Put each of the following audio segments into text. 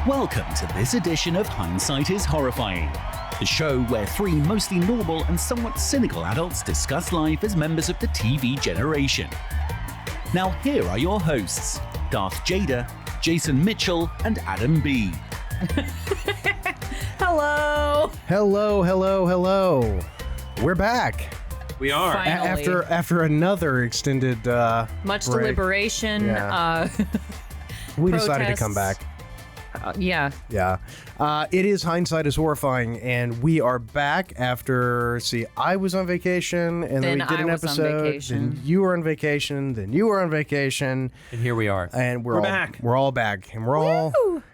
Welcome to this edition of Hindsight is Horrifying, the show where three mostly normal and somewhat cynical adults discuss life as members of the TV generation. Now here are your hosts, Darth Jada, Jason Mitchell, and Adam B. Hello. Hello. We're back. We are. After another extended Much break. deliberation. Yeah. We decided to come back. Yeah. It is Hindsight is Horrifying, and we are back after, I was on vacation, and then we did an episode, then you were on vacation, then you were on vacation. And here we are. And we're all back. We're all back. And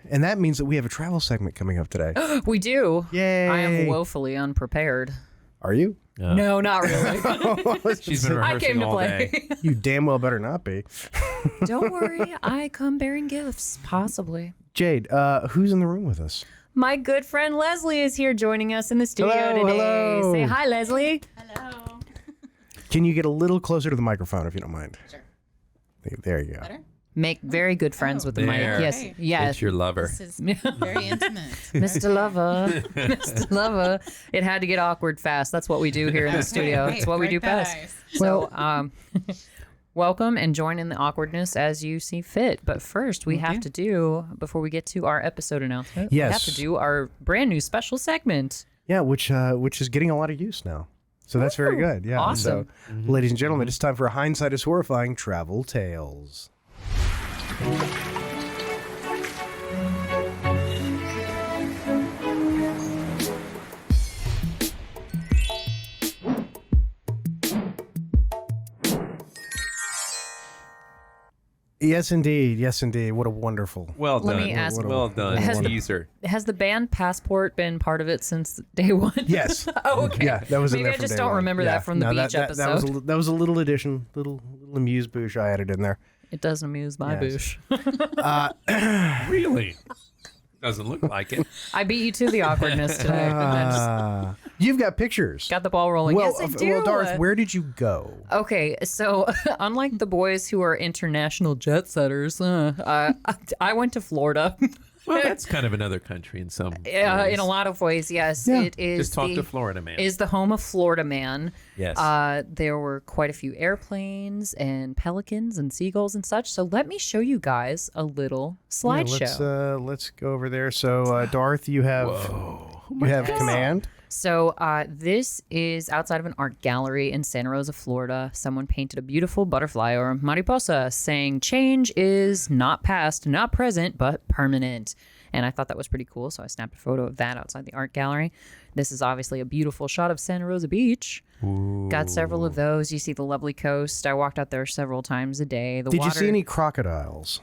and that means that we have a travel segment coming up today. We do. Yay. I am woefully unprepared. Are you? No, not really. She's been I came rehearsing to all play. day. You damn well better not be. Don't worry. I come bearing gifts, possibly. Jade, who's in the room with us? My good friend Leslie is here joining us in the studio today. Hello. Say hi, Leslie. Hello. Can you get a little closer to the microphone if you don't mind? Sure. There you go. Better? Make very good friends with the mic. there. Yes. Great. Yes. It's your lover. This is very intimate. Mr. Lover. Mr. Lover. It had to get awkward fast. That's what we do here in the studio. It's what we do Break that best. ice. So, welcome and join in the awkwardness as you see fit. But first, we have to do, before we get to our episode announcement, we have Yes. to do our brand new special segment. Yeah, which is getting a lot of use now. So that's very good. Yeah. Awesome. So, ladies and gentlemen, it's time for Hindsight is Horrifying Travel Tales. Yes, indeed. What a wonderful. Well Let done. me ask- Well done, Has the- teaser. Has the band Passport been part of it since day one? Yes. Oh, okay. Yeah, that was in Maybe there I from just day don't one. remember Yeah. that from the No, beach episode. That was a little addition, little amuse-bouche I added in there. It does amuse my Yes. boosh. Really? Doesn't look like it. I beat you to the awkwardness today. You've got pictures. Got the ball rolling. well, Yes, I do. well, Darth, where did you go? Okay, so unlike the boys who are international jet setters, I went to Florida. Well, that's kind of another country in some ways. In a lot of ways, yes. Yeah. It is Just talk to Florida Man. is the home of Florida Man. Yes. There were quite a few airplanes and pelicans and seagulls and such. So let me show you guys a little slideshow. Let's go over there. So, Darth, you have command. So this is outside of an art gallery in Santa Rosa, Florida. Someone painted a beautiful butterfly or mariposa saying change is not past, not present, but permanent. And I thought that was pretty cool. So I snapped a photo of that outside the art gallery. This is obviously a beautiful shot of Santa Rosa Beach. Got several of those. You see the lovely coast. I walked out there several times a day. Did you see any crocodiles?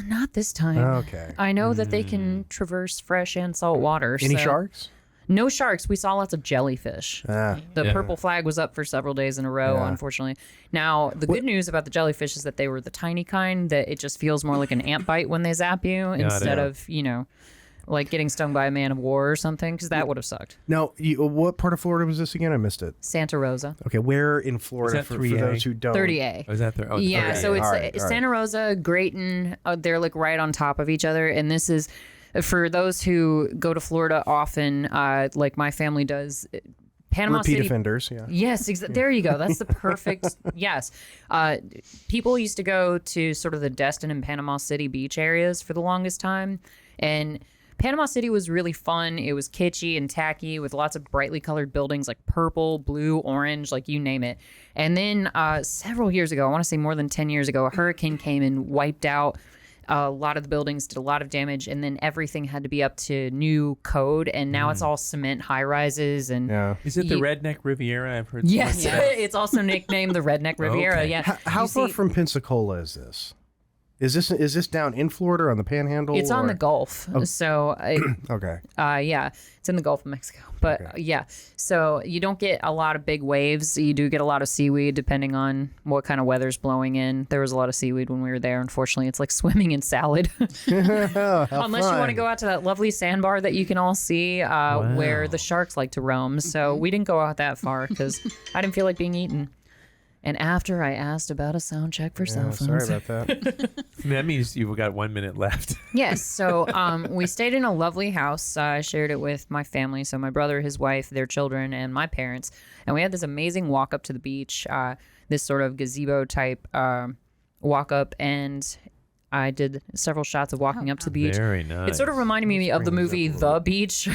Not this time. Okay. I know that they can traverse fresh and salt water. Any so- sharks? No sharks. We saw lots of jellyfish. The Yeah. purple flag was up for several days in a row, Yeah. unfortunately. Now, the good news about the jellyfish is that they were the tiny kind, that it just feels more like an ant bite when they zap you instead of, like getting stung by a man of war or something, because that would have sucked. Now, what part of Florida was this again? I missed it. Santa Rosa. Okay, where in Florida that for 3A? those who don't? 30A. Oh, is that there? Oh, Yeah, okay. so it's All right. Santa Rosa, Grayton, they're like right on top of each other. And this is, for those who go to Florida often, like my family does, Panama Repeat City. offenders, yeah. Yes, there you go. That's the perfect, yes. People used to go to sort of the Destin and Panama City beach areas for the longest time. And Panama City was really fun. It was kitschy and tacky with lots of brightly colored buildings like purple, blue, orange, like you name it. And then several years ago, I want to say more than 10 years ago, a hurricane came and wiped out a lot of the buildings, did a lot of damage, and then everything had to be up to new code, and now it's all cement high rises. And Yeah. Is it the Redneck Riviera? I've heard. yes, something like that. it's also nicknamed the Redneck Riviera. Okay. Yeah. How You far see- from Pensacola is this? Is this down in Florida on the Panhandle? It's on or- the Gulf, so Okay. yeah, it's in the Gulf of Mexico. But yeah, so you don't get a lot of big waves. You do get a lot of seaweed, depending on what kind of weather's blowing in. There was a lot of seaweed when we were there. Unfortunately, it's like swimming in salad. Unless you want to go out to that lovely sandbar that you can all see, where the sharks like to roam. So we didn't go out that far because I didn't feel like being eaten. And after I asked about a sound check for cell phones. Sorry about that. That means you've got 1 minute left. Yes. So we stayed in a lovely house. I shared it with my family. So my brother, his wife, their children, and my parents. And we had this amazing walk up to the beach, this sort of gazebo type walk up. And I did several shots of walking up to the beach. Very nice. It sort of reminded me of the movie The Beach,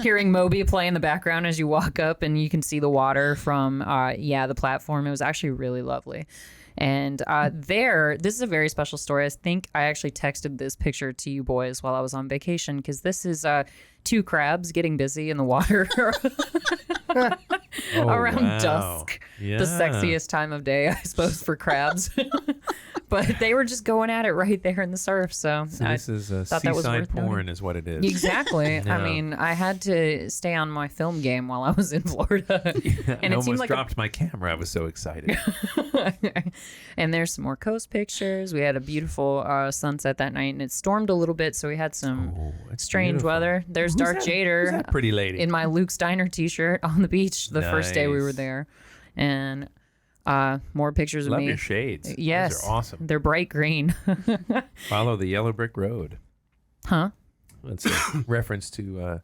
hearing Moby play in the background as you walk up and you can see the water from, the platform. It was actually really lovely. And this is a very special story. I think I actually texted this picture to you boys while I was on vacation because this is 2 crabs getting busy in the water around dusk. Yeah. The sexiest time of day, I suppose, for crabs. But they were just going at it right there in the surf. So this is thought that was seaside worth porn noting. is what it is. Exactly. Yeah. I mean, I had to stay on my film game while I was in Florida. And it I seemed almost like dropped my camera. I was so excited. And there's some more coast pictures. We had a beautiful sunset that night, and it stormed a little bit, so we had some strange beautiful. weather. There's Who's Darth that- Jader who's that pretty lady? in my Luke Steiner t-shirt on the beach the first day we were Nice. there. And more pictures of Love me. your shades. Yes. Those are awesome. They're bright green. Follow the yellow brick road. Huh? That's a reference to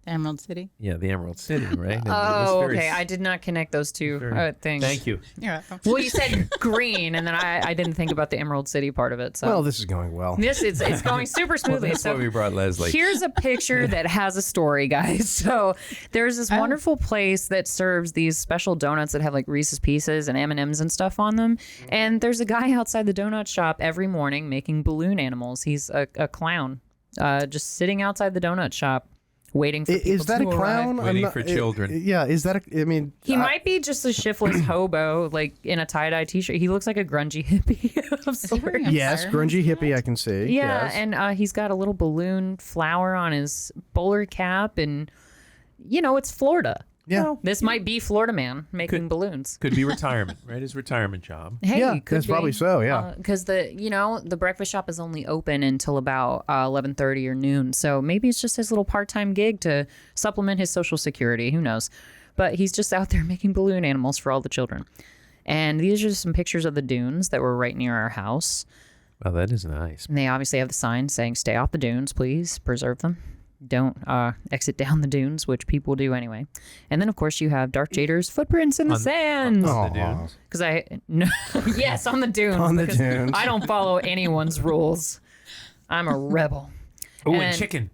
Emerald City. the Emerald City, right? And it Oh, was very okay. I did not connect those two things. Thank you. You're welcome. Well, you said green, and then I didn't think about the Emerald City part of it. So Well, this is going well. it's going super smoothly. That's why we brought Leslie. Here's a picture that has a story, guys. So there's this wonderful place that serves these special donuts that have like Reese's Pieces and M&Ms and stuff on them. And there's a guy outside the donut shop every morning making balloon animals. He's a clown, just sitting outside the donut shop. Waiting for people Is that to a clown? Waiting for children. Is that I mean... He might be just a shiftless hobo, like in a tie-dye t-shirt. He looks like a grungy hippie of sorts. Yes, grungy hippie I can see. Yeah, yes. and he's got a little balloon flower on his bowler cap, and it's Florida. Yeah. This might be Florida man making balloons. Could be retirement, right? His retirement job. Hey, Yeah, could that's be. probably so, yeah. Because the breakfast shop is only open until about 11:30 or noon, so maybe it's just his little part-time gig to supplement his Social Security. Who knows? But he's just out there making balloon animals for all the children. And these are some pictures of the dunes that were right near our house. Oh, that is nice. And they obviously have the sign saying, "Stay off the dunes, please. Preserve them. Don't exit down the dunes," which people do anyway. And then, of course, you have Darth Jader's footprints in the sands. On the dunes. Because yes, on the dunes. On the because dunes. I don't follow anyone's rules. I'm a rebel. Oh, and And- chicken.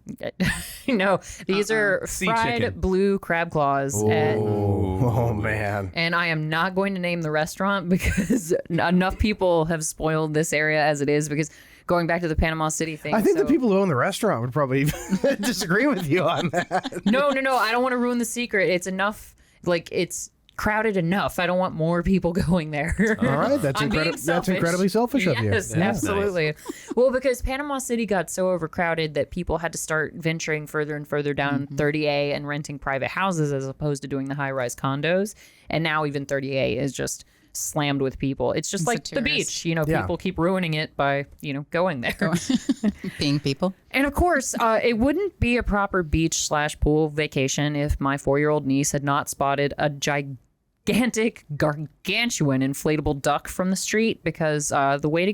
No, these are Sea fried chicken. blue crab claws. Oh, man. And I am not going to name the restaurant because enough people have spoiled this area as it is. Because going back to the Panama City thing. I think the people who own the restaurant would probably disagree with you on that. No. I don't want to ruin the secret. It's enough. Like, it's crowded enough. I don't want more people going there. All right, that's I'm being that's selfish. incredibly selfish of you. Yes, Yeah. absolutely. Well, because Panama City got so overcrowded that people had to start venturing further and further down 30A and renting private houses as opposed to doing the high-rise condos. And now even 30A is just slammed with people. It's just It's like a the tourist. beach. Yeah. People keep ruining it by, going there. Being people. And of course, it wouldn't be a proper beach/pool vacation if my 4-year-old niece had not spotted a gigantic, gargantuan inflatable duck from the street, because the cool way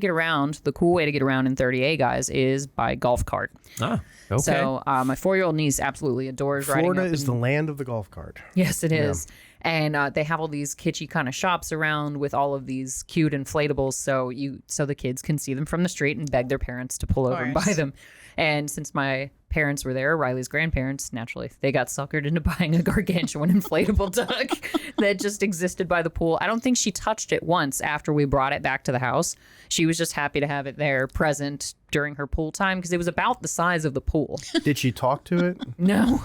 to get around in 30A, guys, is by golf cart. Ah, okay. So my 4-year-old niece absolutely adores riding Florida up is in- the land of the golf cart. Yes, it is. And they have all these kitschy kind of shops around with all of these cute inflatables, so the kids can see them from the street and beg their parents to pull over and buy course. them. And since my parents were there, Riley's grandparents, naturally, they got suckered into buying a gargantuan inflatable duck that just existed by the pool. I don't think she touched it once after we brought it back to the house. She was just happy to have it there present during her pool time because it was about the size of the pool. Did she talk to it? No,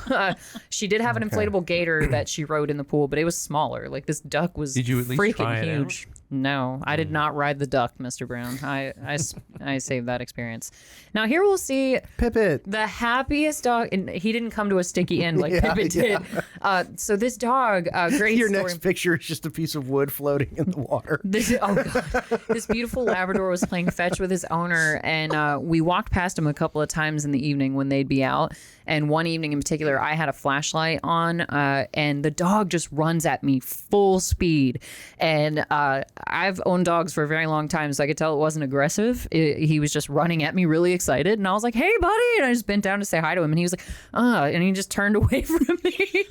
she did have an inflatable gator that she rode in the pool, but it was smaller. Like, this duck was Did you at least freaking try it huge. No, I did not ride the duck, Mr. Brown. I saved that experience. Now here we'll see Pippet. the happiest dog, and he didn't come to a sticky end like Pippin did. So this dog, great Your story. next picture is just a piece of wood floating in the water. This beautiful Labrador was playing fetch with his owner, and we walked past him a couple of times in the evening when they'd be out, And one evening in particular, I had a flashlight on, and the dog just runs at me full speed. And I've owned dogs for a very long time, so I could tell it wasn't aggressive. He was just running at me really excited. And I was like, hey, buddy. And I just bent down to say hi to him. And he was like, and he just turned away from me.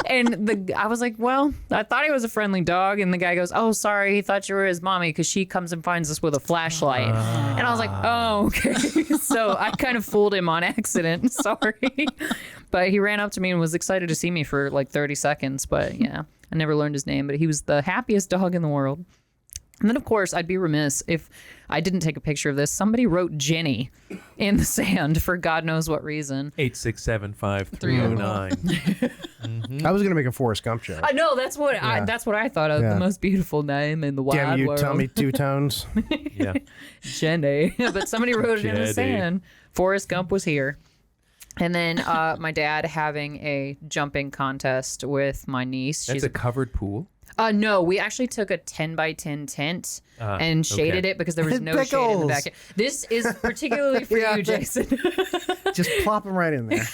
And I was like, well, I thought he was a friendly dog. And the guy goes, oh, sorry. He thought you were his mommy because she comes and finds us with a flashlight. And I was like, oh, okay. So I kind of fooled him on accident. Sorry. But he ran up to me and was excited to see me for like 30 seconds. But yeah, I never learned his name. But he was the happiest dog in the world. And then, of course, I'd be remiss if I didn't take a picture of this. Somebody wrote Jenny in the sand for God knows what reason. 8675309. I was gonna make a Forrest Gump joke. I know that's what I thought of. Yeah. The most beautiful name in the wide Damn you, world. tell me two tones. Yeah. Jenny. But somebody wrote it in the Jenny. sand. Forrest Gump was here. And then my dad having a jumping contest with my niece. That's a covered pool? No, we actually took a 10 by 10 tent and shaded okay. it because there was no shade in the back. This is particularly for you, Jason. Just plop them right in there.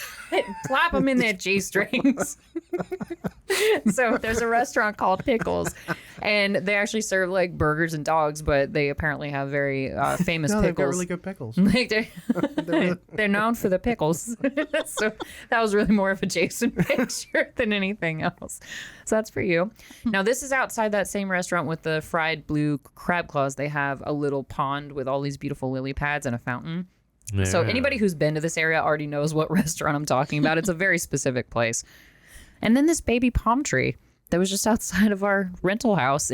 Plop them in that G-strings. So there's a restaurant called Pickles, and they actually serve like burgers and dogs, but they apparently have very famous No, pickles. they've got really good pickles. They're known for the pickles. So that was really more of a Jason picture than anything else. So that's for you. Now, this is outside that same restaurant with the fried blue crab claws. They have a little pond with all these beautiful lily pads and a fountain. Yeah. So anybody who's been to this area already knows what restaurant I'm talking about. It's a very specific place. And then this baby palm tree that was just outside of our rental house.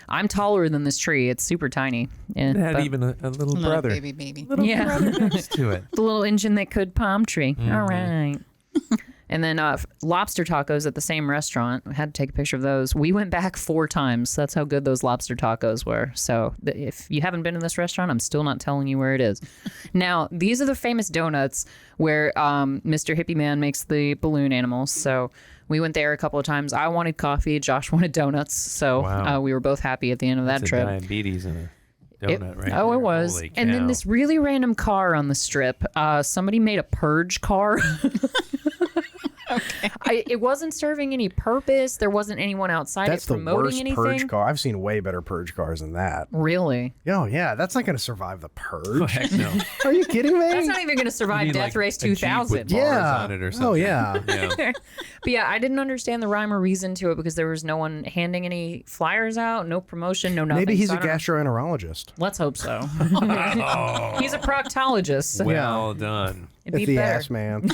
I'm taller than this tree. It's super tiny. It had even a little brother. Baby. Little Yeah. brother next to it. The little engine that could palm tree. All right. And then lobster tacos at the same restaurant. I had to take a picture of those. We went back 4 times. That's how good those lobster tacos were. So if you haven't been to this restaurant, I'm still not telling you where it is. Now, these are the famous donuts where Mr. Hippie Man makes the balloon animals. So we went there a couple of times. I wanted coffee. Josh wanted donuts. So Wow. We were both happy at the end of that That's trip. diabetes and a donut, right? Oh, there. it was. Holy And then cow. this really random car on the strip. Somebody made a purge car. It wasn't serving any purpose. There wasn't anyone outside That's it the promoting worst anything. purge car. I've seen way better purge cars than that. Really? Oh yeah, that's not going to survive the Oh, purge. heck no. Are you kidding me? That's not even going to survive need, Death like, Race a Jeep with 2000. bars Yeah. on it or something. Oh yeah. Yeah. But yeah, I didn't understand the rhyme or reason to it because there was no one handing any flyers out, no promotion, no nothing. Maybe he's So a I don't know. gastroenterologist. Let's hope so. He's a proctologist. Well done. It'd be It's the better. ass man.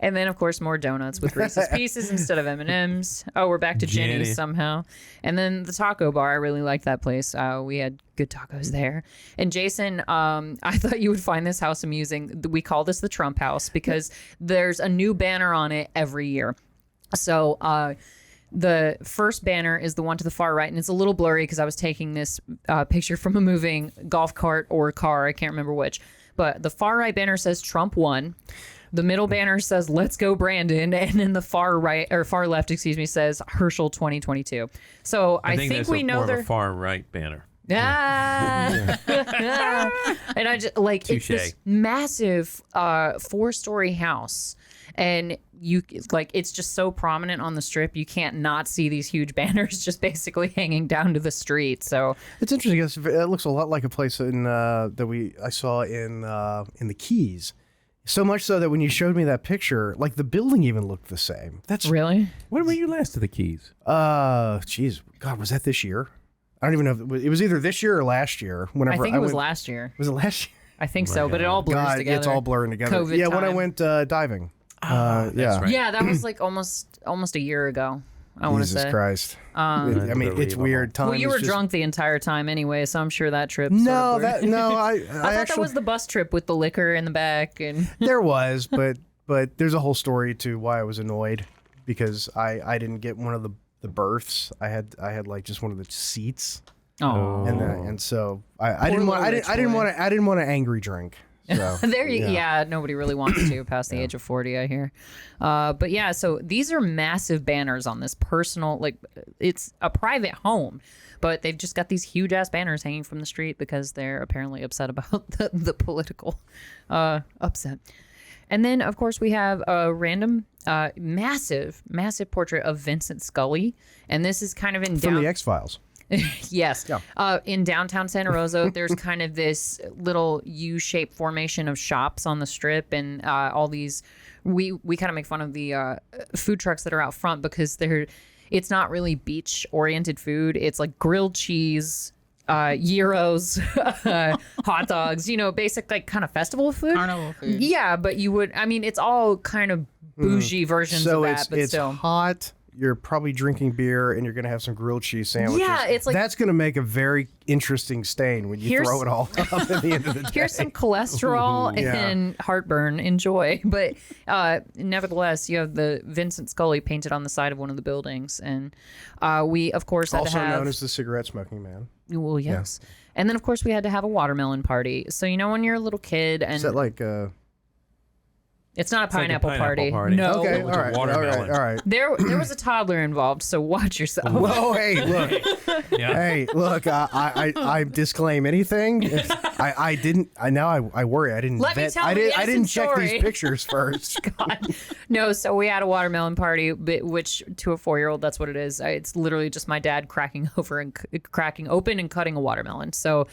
And then, of course, more donuts with Reese's Pieces instead of M&Ms. Oh, we're back to Jenny's Jenny. somehow. And then the taco bar, I really liked that place. We had good tacos there. And Jason, I thought you would find this house amusing. We call this the Trump house because there's a new banner on it every year. So the first banner is the one to the far right, and it's a little blurry because I was taking this picture from a moving golf cart or car. I can't remember which. But the far right banner says Trump won. The middle banner says "Let's go, Brandon," and then the far right or far left, says Herschel 2022. So I think that's we know more of they're a far right banner. and I just like it's Touché. this massive 4-story house, and you like it's just so prominent on the strip. You can't not see these huge banners just basically hanging down to the street. So It's interesting. It looks a lot like a place in I saw in the Keys. So much so that when you showed me that picture, like the building even looked the same. That's really. When were you last to the Keys? Geez, God, was that this year? I don't even know. If it was either this year or last year. I Whenever think it was went, last year. Was it last year? I think so, but it all blurs God, together. it's all blurring together. COVID yeah, when I time. went diving. Yeah. right. Yeah, that was like almost a year ago. I want to Jesus say. Christ. I mean, it's Unbelievable. weird. Time Well, you is were just- drunk the entire time anyway, so I'm sure that trip. No, sort of blurred. I I thought actually that was the bus trip with the liquor in the back, and there was, but there's a whole story to why I was annoyed because I didn't get one of the berths. I had like just one of the seats, oh, and so I didn't want little rich boy. I didn't want to angry drink. So there you nobody really wants to past the age of 40, I hear. But yeah, so these are massive banners on this personal, like it's a private home, but they've just got these huge ass banners hanging from the street because they're apparently upset about the political upset. And then, of course, we have a random, massive portrait of Vincent Scully. And this is kind of in From the X-Files. Yes. Yeah. In downtown Santa Rosa, there's kind of this little U-shaped formation of shops on the strip, and all these. We kind of make fun of the food trucks that are out front because it's not really beach-oriented food. It's like grilled cheese, gyros, hot dogs. Basic like kind of festival food. Carnival food. Yeah, but it's all kind of bougie versions of that. But it's still hot. You're probably drinking beer, and you're going to have some grilled cheese sandwiches. Yeah, it's like that's going to make a very interesting stain when you throw it all up at the end of the day. Here's some cholesterol Yeah. and heartburn. Enjoy. But nevertheless, you have the Vincent Scully painted on the side of one of the buildings, and we of course had Also to have, known as the cigarette smoking man. well, yes. And then of course we had to have a watermelon party. So when you're a little kid, and Is that like? it's not a pineapple, like a pineapple party. No. Okay, It was all a right, watermelon. all right. There was a toddler involved, so watch yourself. Whoa, hey, look. Yeah. Hey, look, I disclaim anything. I didn't. I worry. I didn't. Let me vet. tell I the didn't. I didn't innocent check story. these pictures first. God. No, so we had a watermelon party, which to a 4-year-old, that's what it is. It's literally just my dad cracking open and cutting a watermelon. So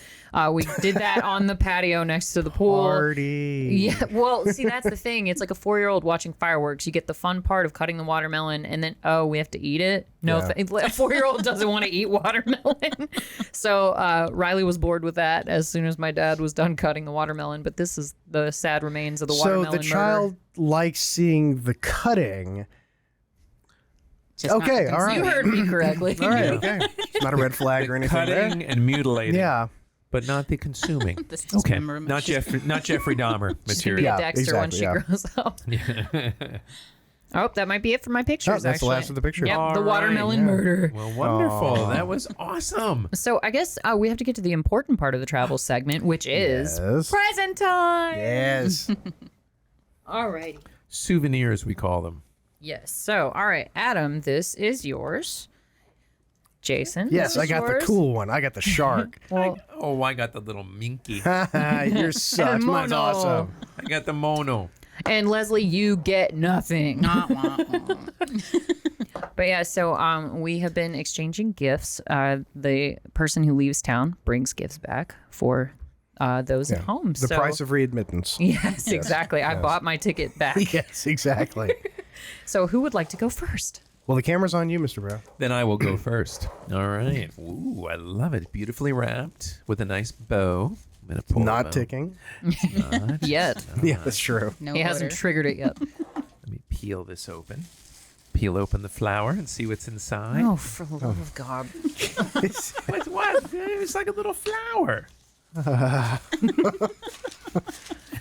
we did that on the patio next to the pool. Party. Yeah, well, see, that's the thing. It's like a 4-year-old watching fireworks. You get the fun part of cutting the watermelon, and then we have to eat it. No, Yeah. a 4-year-old doesn't want to eat watermelon. So Riley was bored with that as soon as my dad was done cutting the watermelon. But this is the sad remains of the So watermelon the murder. child likes seeing the cutting. Just not Okay, the all right. You heard me correctly. All right. Okay. It's not a red flag or anything. there. Cutting and mutilating. Yeah. But not the consuming. This Okay. dismemberment. Not Jeffrey Dahmer She's gonna material. be a Yeah, Dexter when she exactly, grows up. Oh, that might be it for my pictures. Oh, that's the actually. last of the pictures. Yep, All the right, watermelon yeah. murder. Well, wonderful. That was awesome. So I guess we have to get to the important part of the travel segment, which is Yes. present time. Yes. Alrighty. Souvenirs, we call them. Yes. So, all right, Adam, this is yours. Jason. Yes, this I is got yours. the cool one. I got the shark. Well, I got the little minky. You're such. Mine's mono. awesome. I got the mono. and Leslie, you get nothing. Wah, wah, wah. But yeah, so we have been exchanging gifts. The person who leaves town brings gifts back for those at home. The price of readmittance. Yes, exactly. I bought my ticket back. Yes, exactly. So who would like to go first? Well, the camera's on you, Mr. Brown. Then I will go first. All right. Ooh, I love it. Beautifully wrapped with a nice bow. I'm gonna pull Not it out. ticking. Not. Yet. Yeah, that's true. No He hasn't odor. triggered it yet. Let me peel this open. Peel open the flower and see what's inside. Oh, for the love of God. What? It's like a little flower.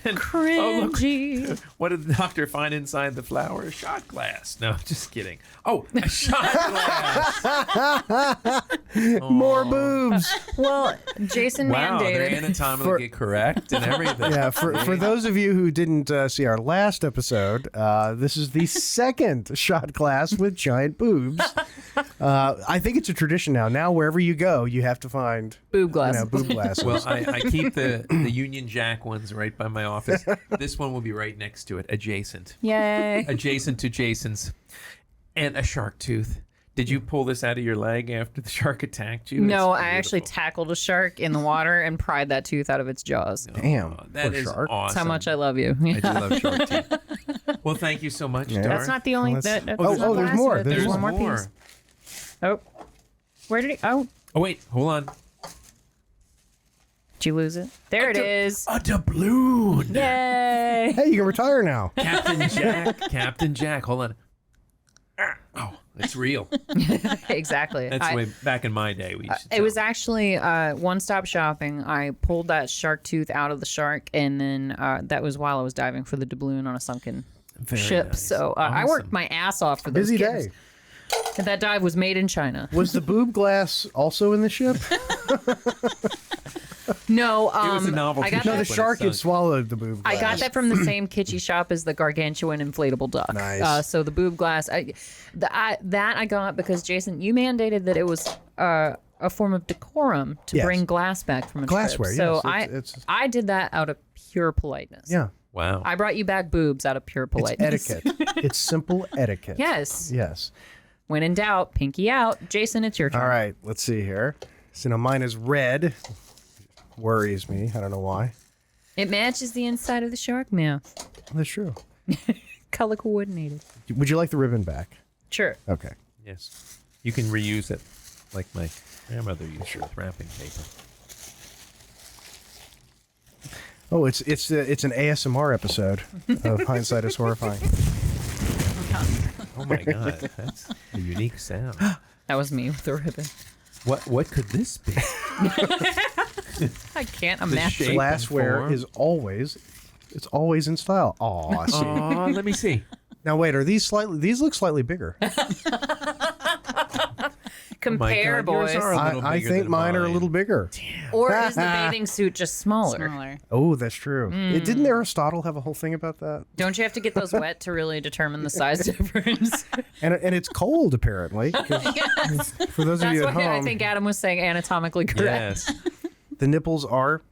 Cringy. What did the doctor find inside the flower? A shot glass. No, just kidding. Oh, a shot glass. More boobs. Well, Jason Wow, they're mandated. anatomically correct and everything. Yeah, for those of you who didn't see our last episode, this is the second shot glass with giant boobs. I think it's a tradition now. Now, wherever you go, you have to find Boob glasses. boob glasses. Well, I keep the Union Jack ones right by my office. This one will be right next to it, adjacent. Yay. Adjacent to Jason's. And a shark tooth. Did you pull this out of your leg after the shark attacked you? No, It's I actually beautiful. tackled a shark in the water and pried that tooth out of its jaws. Damn, That poor is shark. awesome. That's how much I love you. I do love shark teeth. Well, thank you so much, Yeah. Darth. That's not the only. Let's- That's Oh, not the there's last more. of it. There's There's one more more. piece. Oh, where did he? Oh, Oh, wait. Hold on. did you lose it? There it is. A doubloon. Yay! Hey, you can retire now. Captain Jack. Captain Jack. Hold on. Oh, it's real. Exactly. That's way back in my day. We used to It was tell. actually one-stop shopping. I pulled that shark tooth out of the shark, and then that was while I was diving for the doubloon on a sunken Very ship. nice. So I worked Awesome. my ass off for those Busy kids. day. And that dive was made in China. Was the boob glass also in the ship? No, It was a novelty. I got No, that. the shark had swallowed the boob glass. I got that from the same kitschy shop as the gargantuan inflatable duck. Nice. So the boob glass, that I got because Jason, you mandated that it was a form of decorum to Yes. bring glass back from a Glassware, trip. So yes, it's- I did that out of pure politeness. Yeah. Wow. I brought you back boobs out of pure It's politeness. etiquette. It's simple etiquette. Yes. Yes. When in doubt, pinky out. Jason, it's your turn. All right, let's see here. So now mine is red. Worries me. I don't know why. It matches the inside of the shark mouth. That's true. Color coordinated. Would you like the ribbon back? Sure. Okay. Yes. You can reuse it like my grandmother used with wrapping paper. Oh, it's an ASMR episode of Hindsight is Horrifying. Oh my God, that's a unique sound. That was me with the ribbon. What could this be? I can't shape imagine. and Glassware form. is always in style. Aw, see. Oh, let me see. Now wait, are these slightly? These look slightly bigger. Compare, God, yours boys. are a little I bigger think than mine are a mine. little bigger. Or is the bathing suit just smaller? Smaller. Oh, that's true. Didn't Aristotle have a whole thing about that? Don't you have to get those wet to really determine the size difference? And it's cold apparently. 'Cause For those of That's you at what I home, think Adam was saying anatomically correct. Yes. the nipples are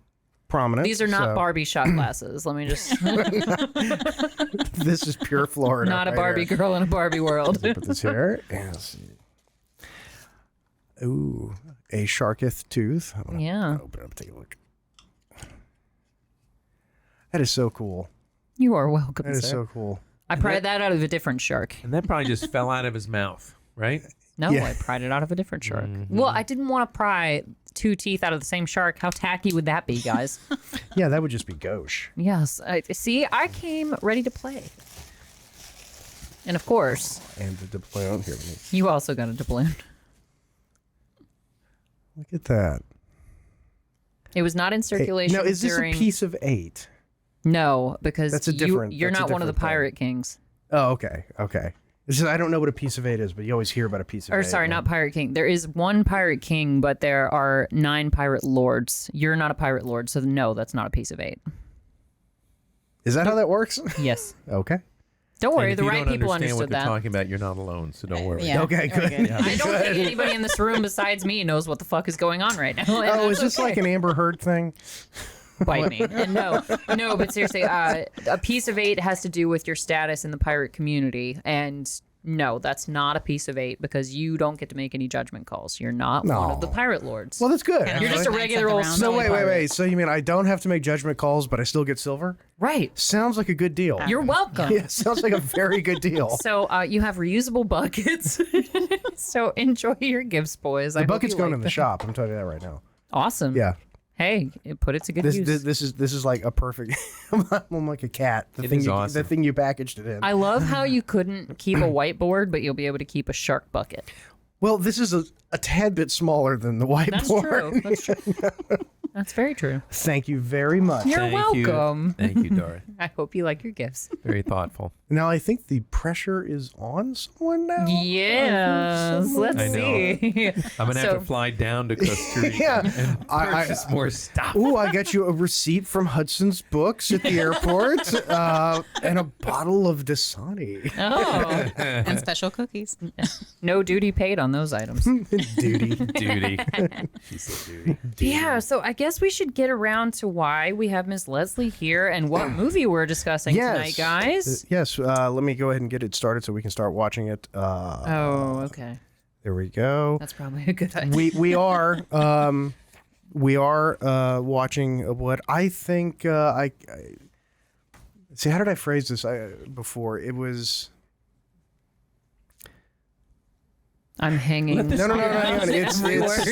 prominent. These are not so Barbie shot glasses. Let me just This is pure Florida. not a right Barbie here. girl in a Barbie world. Put this here. And let's see. Ooh, a sharketh tooth. I'm gonna Yeah. open it up, take a look. That is so cool. You are welcome, That is sir. so cool. I pried that out of a different shark. And that probably just fell out of his mouth, right? No, Yeah. I pried it out of a different shark. Well, I didn't want to pry two teeth out of the same shark. How tacky would that be, guys? Yeah, that would just be gauche. Yes. See, I came ready to play. And of course, And the doubloon here. you also got a doubloon. Look at that. It was not in circulation Now, is this during... a piece of 8? No, because That's a different- you're that's a not one of the different thing. pirate kings. Oh, okay. Okay. It's just, I don't know what a piece of 8 is, but you always hear about a piece of 8. Or sorry, not pirate king. There is one pirate king, but there are 9 pirate lords. You're not a pirate lord, so no, that's not a piece of 8. Is that how that works? Yes. Okay. Don't And worry, if the you right don't people understand what understood they're that. talking about, you're not alone, so don't worry. Yeah. Okay, Very good. I don't think anybody in this room besides me knows what the fuck is going on right now. and Oh, that's is this okay. like an Amber Heard thing? Bite me. And no, but seriously, a piece of 8 has to do with your status in the pirate community. And no, that's not a piece of 8 because you don't get to make any judgment calls. You're not one of the No. pirate lords. Well, that's good. You're just a Knights of regular the old Round So snowy wait. pirate. So you mean I don't have to make judgment calls, but I still get silver? Right. Sounds like a good deal. You're welcome. Yeah, sounds like a very good deal. So you have reusable buckets. So enjoy your gifts, boys. The bucket's going in the shop. I'm telling you that right now. Awesome. Yeah. Hey, put it to good use. This is like a perfect. I'm like a cat. The It thing is you, awesome. The thing you packaged it in. I love how you couldn't keep a whiteboard, but you'll be able to keep a shark bucket. Well, this is a tad bit smaller than the That's whiteboard. true. That's true. That's very true. Thank you very much. You're Thank you. welcome. Thank you, Dora. I hope you like your gifts. Very thoughtful. Now I think the pressure is on someone now. Yes. Let's I know. see. I'm going to have So- to fly down to Costa Rica Yeah. and purchase more stuff. Ooh, I got you a receipt from Hudson's Books at the airport and a bottle of Dasani. Oh, And special cookies. no duty paid on those items. Duty. Duty. She said duty. Yeah, so I guess we should get around to why we have Miss Leslie here and what movie we're discussing tonight, guys. Yes. Let me go ahead and get it started so we can start watching it. Oh, okay. There we go. That's probably a good idea. We are watching what I think I see. How did I phrase this before? It was I'm hanging. no. Hang on. It's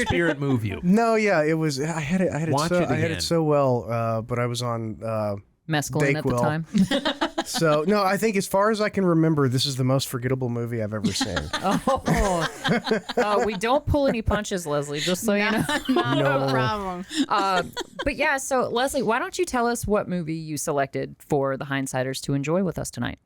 Spirit move you. no. Yeah, it was. I had it. Watch it I had again. it so well, but I was on. Mescaline at the Dayquil. time. So no, I think as far as I can remember, this is the most forgettable movie I've ever seen. We don't pull any punches, Leslie, just so you know. Not No. a problem. But yeah, so Leslie, why don't you tell us what movie you selected for the Hindsighters to enjoy with us tonight?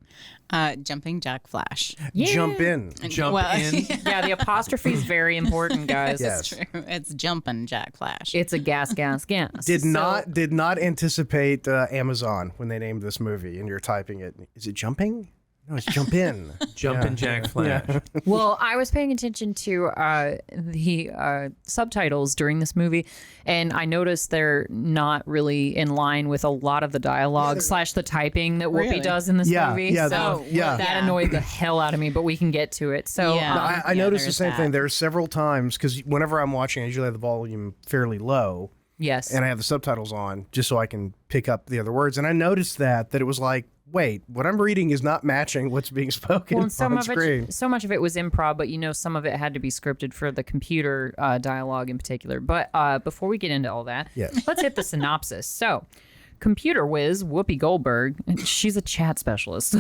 Jumping Jack Flash. Jump in. Jump Well, in. Yeah, the apostrophe is very important, guys. Yes. True. It's Jumpin' Jack Flash. It's a gas. Did So- not anticipate Amazon when they named this movie, and you're typing it. Is it jumping? No, it's Jumpin. Jumpin Jack Flash. Well, I was paying attention to the subtitles during this movie, and I noticed they're not really in line with a lot of the dialogue / the typing that Whoopi Really? does in this movie. Yeah, So that annoyed the hell out of me, but we can get to it. So Yeah. I noticed the there's same that. thing. There are several times, because whenever I'm watching, I usually have the volume fairly low, yes. and I have the subtitles on just so I can pick up the other words. And I noticed that it was like, wait, what I'm reading is not matching what's being spoken Well, and some on of screen. it, so much of it was improv, but some of it had to be scripted for the computer dialogue in particular. But before we get into all that, Yes. let's hit the synopsis. So, computer whiz Whoopi Goldberg, she's a chat specialist.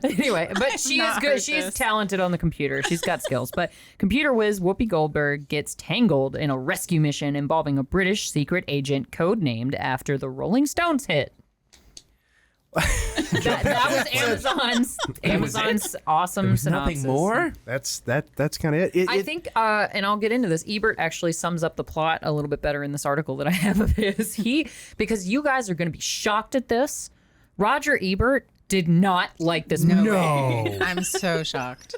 Anyway, but she is good. She's talented on the computer. She's got skills. But computer whiz Whoopi Goldberg gets tangled in a rescue mission involving a British secret agent codenamed after the Rolling Stones hit. that was Amazon's awesome synopsis. Nothing more? That's kind of it. I think, and I'll get into this. Ebert actually sums up the plot a little bit better in this article that I have of his. Because you guys are going to be shocked at this. Roger Ebert did not like this movie. No. I'm so shocked.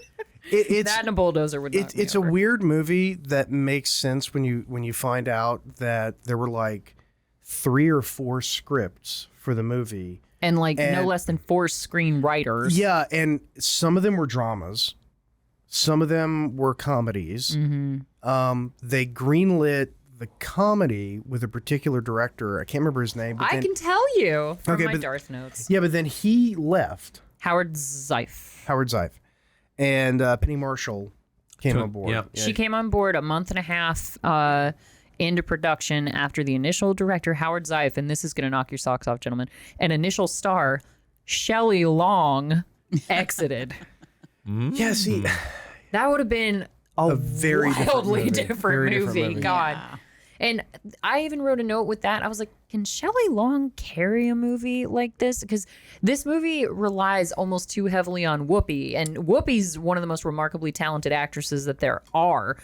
It's That and a bulldozer would knock me it's a over. weird movie that makes sense when you find out that there were like 3 or 4 scripts for the movie. And no and- less than 4 screenwriters. Yeah, and some of them were dramas, some of them were comedies. Mm-hmm. They greenlit the comedy with a particular director. I can't remember his name. But I then, can tell you from Okay, my but- Darth notes. Yeah, but then he left. Howard Zeif. Howard Zeif, and Penny Marshall came on board. Yep. She came on board a month and a half into production after the initial director, Howard Zeif, and this is going to knock your socks off, gentlemen, and initial star, Shelley Long, exited. Yeah, see, That would have been a very different wildly movie. different Very different movie. movie. God. Yeah. And I even wrote a note with that. I was like, can Shelley Long carry a movie like this? Because this movie relies almost too heavily on Whoopi. And Whoopi's one of the most remarkably talented actresses that there are.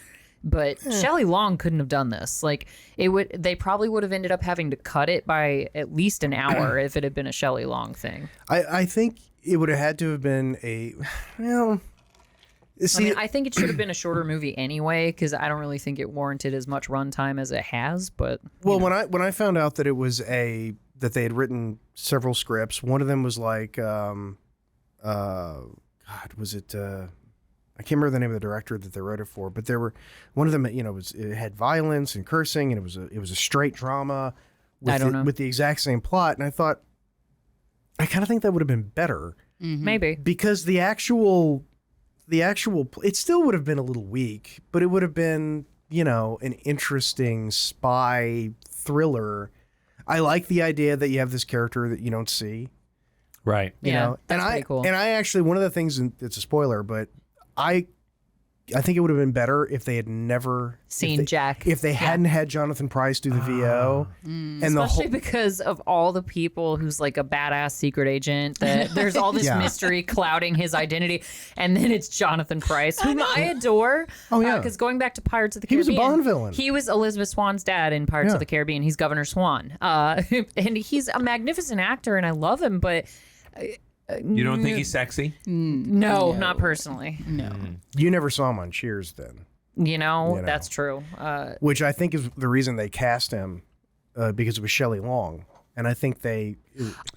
But Shelley Long couldn't have done this. Like they probably would have ended up having to cut it by at least an hour if it had been a Shelley Long thing. I think it would have had to have been See, I think it should have been a shorter movie anyway, because I don't really think it warranted as much runtime as it has. But well, when I found out that it was that they had written several scripts, one of them was like, God, was it? I can't remember the name of the director that they wrote it for, but there were one of them. It had violence and cursing, and it was a straight drama. I don't know. With the exact same plot, and I thought, I kind of think that would have been better maybe. because the actual it still would have been a little weak, but it would have been an interesting spy thriller. I like the idea that you have this character that you don't see, Right. you Yeah, know. that's and pretty cool. And I actually, one of the things, and it's a spoiler, but I think it would have been better if they had never Seen Jack. if they hadn't had Jonathan Pryce do the VO, and the Especially whole because of all the people who's like a badass secret agent, that there's all this Yeah. mystery clouding his identity, and then it's Jonathan Pryce, whom I adore. Oh, yeah. Because going back to Pirates of the He was a Caribbean, Bond villain. He was Elizabeth Swan's dad in Pirates Yeah. of the Caribbean. He's Governor Swan, and he's a magnificent actor, and I love him, but You don't think he's sexy? no, not personally. No. you never saw him on Cheers then, That's true. which I think is the reason they cast him, because it was Shelley Long, and I think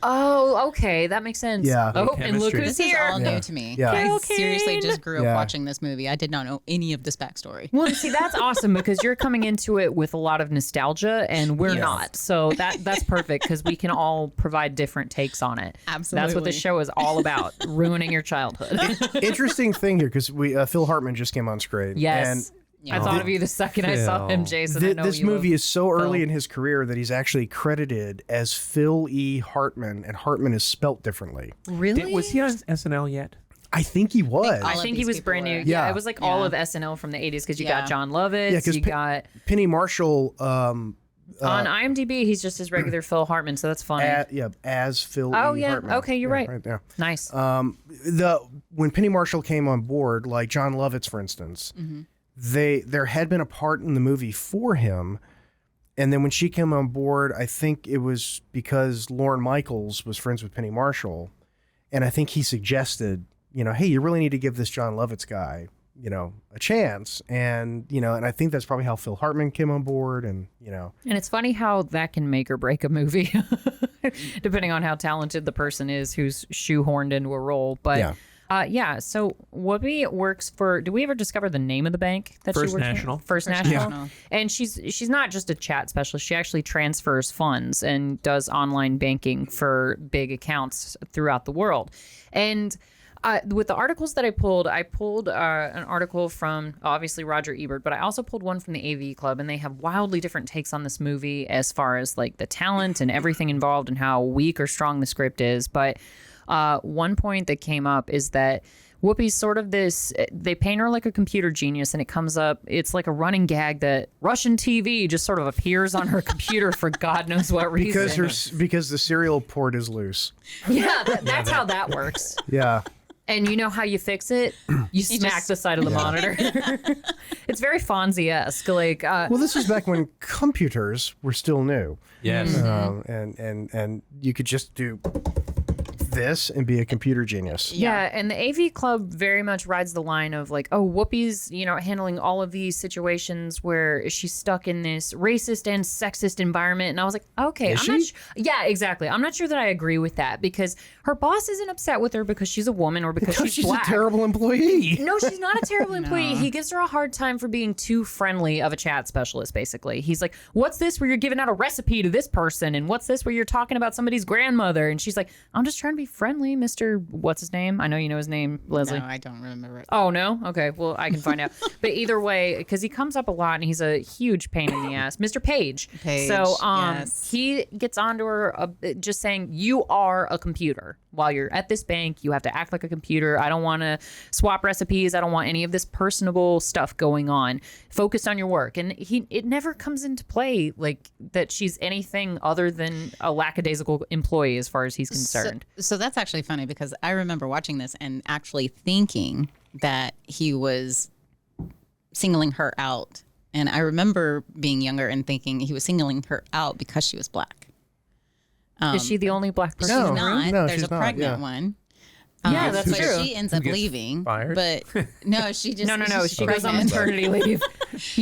Oh, okay, that makes sense. Yeah. Oh, and look Chemistry. who's This is here. all new to me. Yeah. I Cocaine. seriously just grew up Yeah. watching this movie. I did not know any of this backstory. Well, see, that's awesome because you're coming into it with a lot of nostalgia, and we're Yes. not. So that's perfect because we can all provide different takes on it. That's what Absolutely. this show is all about: ruining your childhood. interesting thing here because Phil Hartman just came on screen. Yes, And I thought of you the second I saw him, Jason. I know this you movie love is so Phil. early in his career that he's actually credited as Phil E. Hartman, and Hartman is spelt differently. Really. Was he on SNL yet? I think he was. I of think he these was people brand new. were. Yeah, Yeah. it was like all Yeah. of SNL from the 80s because you Yeah. got John Lovitz, Yeah, 'cause you Pe- got Penny Marshall. on IMDb he's just his regular Phil Hartman, so that's funny. As Phil. Oh, E. yeah. Hartman. Okay, you're right. Right there. Nice. When Penny Marshall came on board, like John Lovitz, for instance, there had been a part in the movie for him, and then when she came on board, I think it was because Lorne Michaels was friends with Penny Marshall, And I think he suggested, hey, you really need to give this John Lovitz guy, a chance. And, and I think that's probably how Phil Hartman came on board. And, And it's funny how that can make or break a movie, depending on how talented the person is who's shoehorned into a role. But so Whoopi works for, do we ever discover the name of the bank that First she works National. for? First National. Yeah. And she's not just a chat specialist. She actually transfers funds and does online banking for big accounts throughout the world. And with the articles that I pulled an article from obviously Roger Ebert, but I also pulled one from the AV Club, and they have wildly different takes on this movie as far as like the talent and everything involved and how weak or strong the script is. But one point that came up is that Whoopi's sort of this, they paint her like a computer genius, and it comes up, it's like a running gag that Russian TV just sort of appears on her computer for God knows what reason. Because the serial port is loose. Yeah, that's how that works. Yeah. And you know how you fix it? You smack the side of the monitor. It's very Fonzie-esque. Like, Well, this was back when computers were still new. Yes. And you could just do this and be a computer genius. yeah, and the AV Club very much rides the line of like, oh, Whoopi's, handling all of these situations where she's stuck in this racist and sexist environment. And I was like, okay, Is I'm not she? yeah, exactly. I'm not sure that I agree with that, because her boss isn't upset with her because she's a woman or because She's black. a terrible employee. No, she's not a terrible employee. He gives her a hard time for being too friendly of a chat specialist, basically. He's like, what's this where you're giving out a recipe to this person? And what's this where you're talking about somebody's grandmother? And she's like, I'm just trying to be friendly, Mr. What's his name? I know you know his name, Leslie. No, I don't remember it. Oh, no? Okay, well, I can find out. But either way, because he comes up a lot and he's a huge pain in the ass. Mr. Page. Page, So yes. he gets onto her just saying, you are a computer. While you're at this bank, you have to act like a computer. I don't want to swap recipes. I don't want any of this personable stuff going on. Focus on your work. And it never comes into play like that she's anything other than a lackadaisical employee as far as he's concerned. So that's actually funny, because I remember watching this and actually thinking that he was singling her out. And I remember being younger and thinking he was singling her out because she was black. Is she the only black person? No. in the room? Not. No, There's she's a not, pregnant yeah. one. Yeah, that's but true. she ends up gets leaving. fired? But no, she just No. She goes on maternity leave.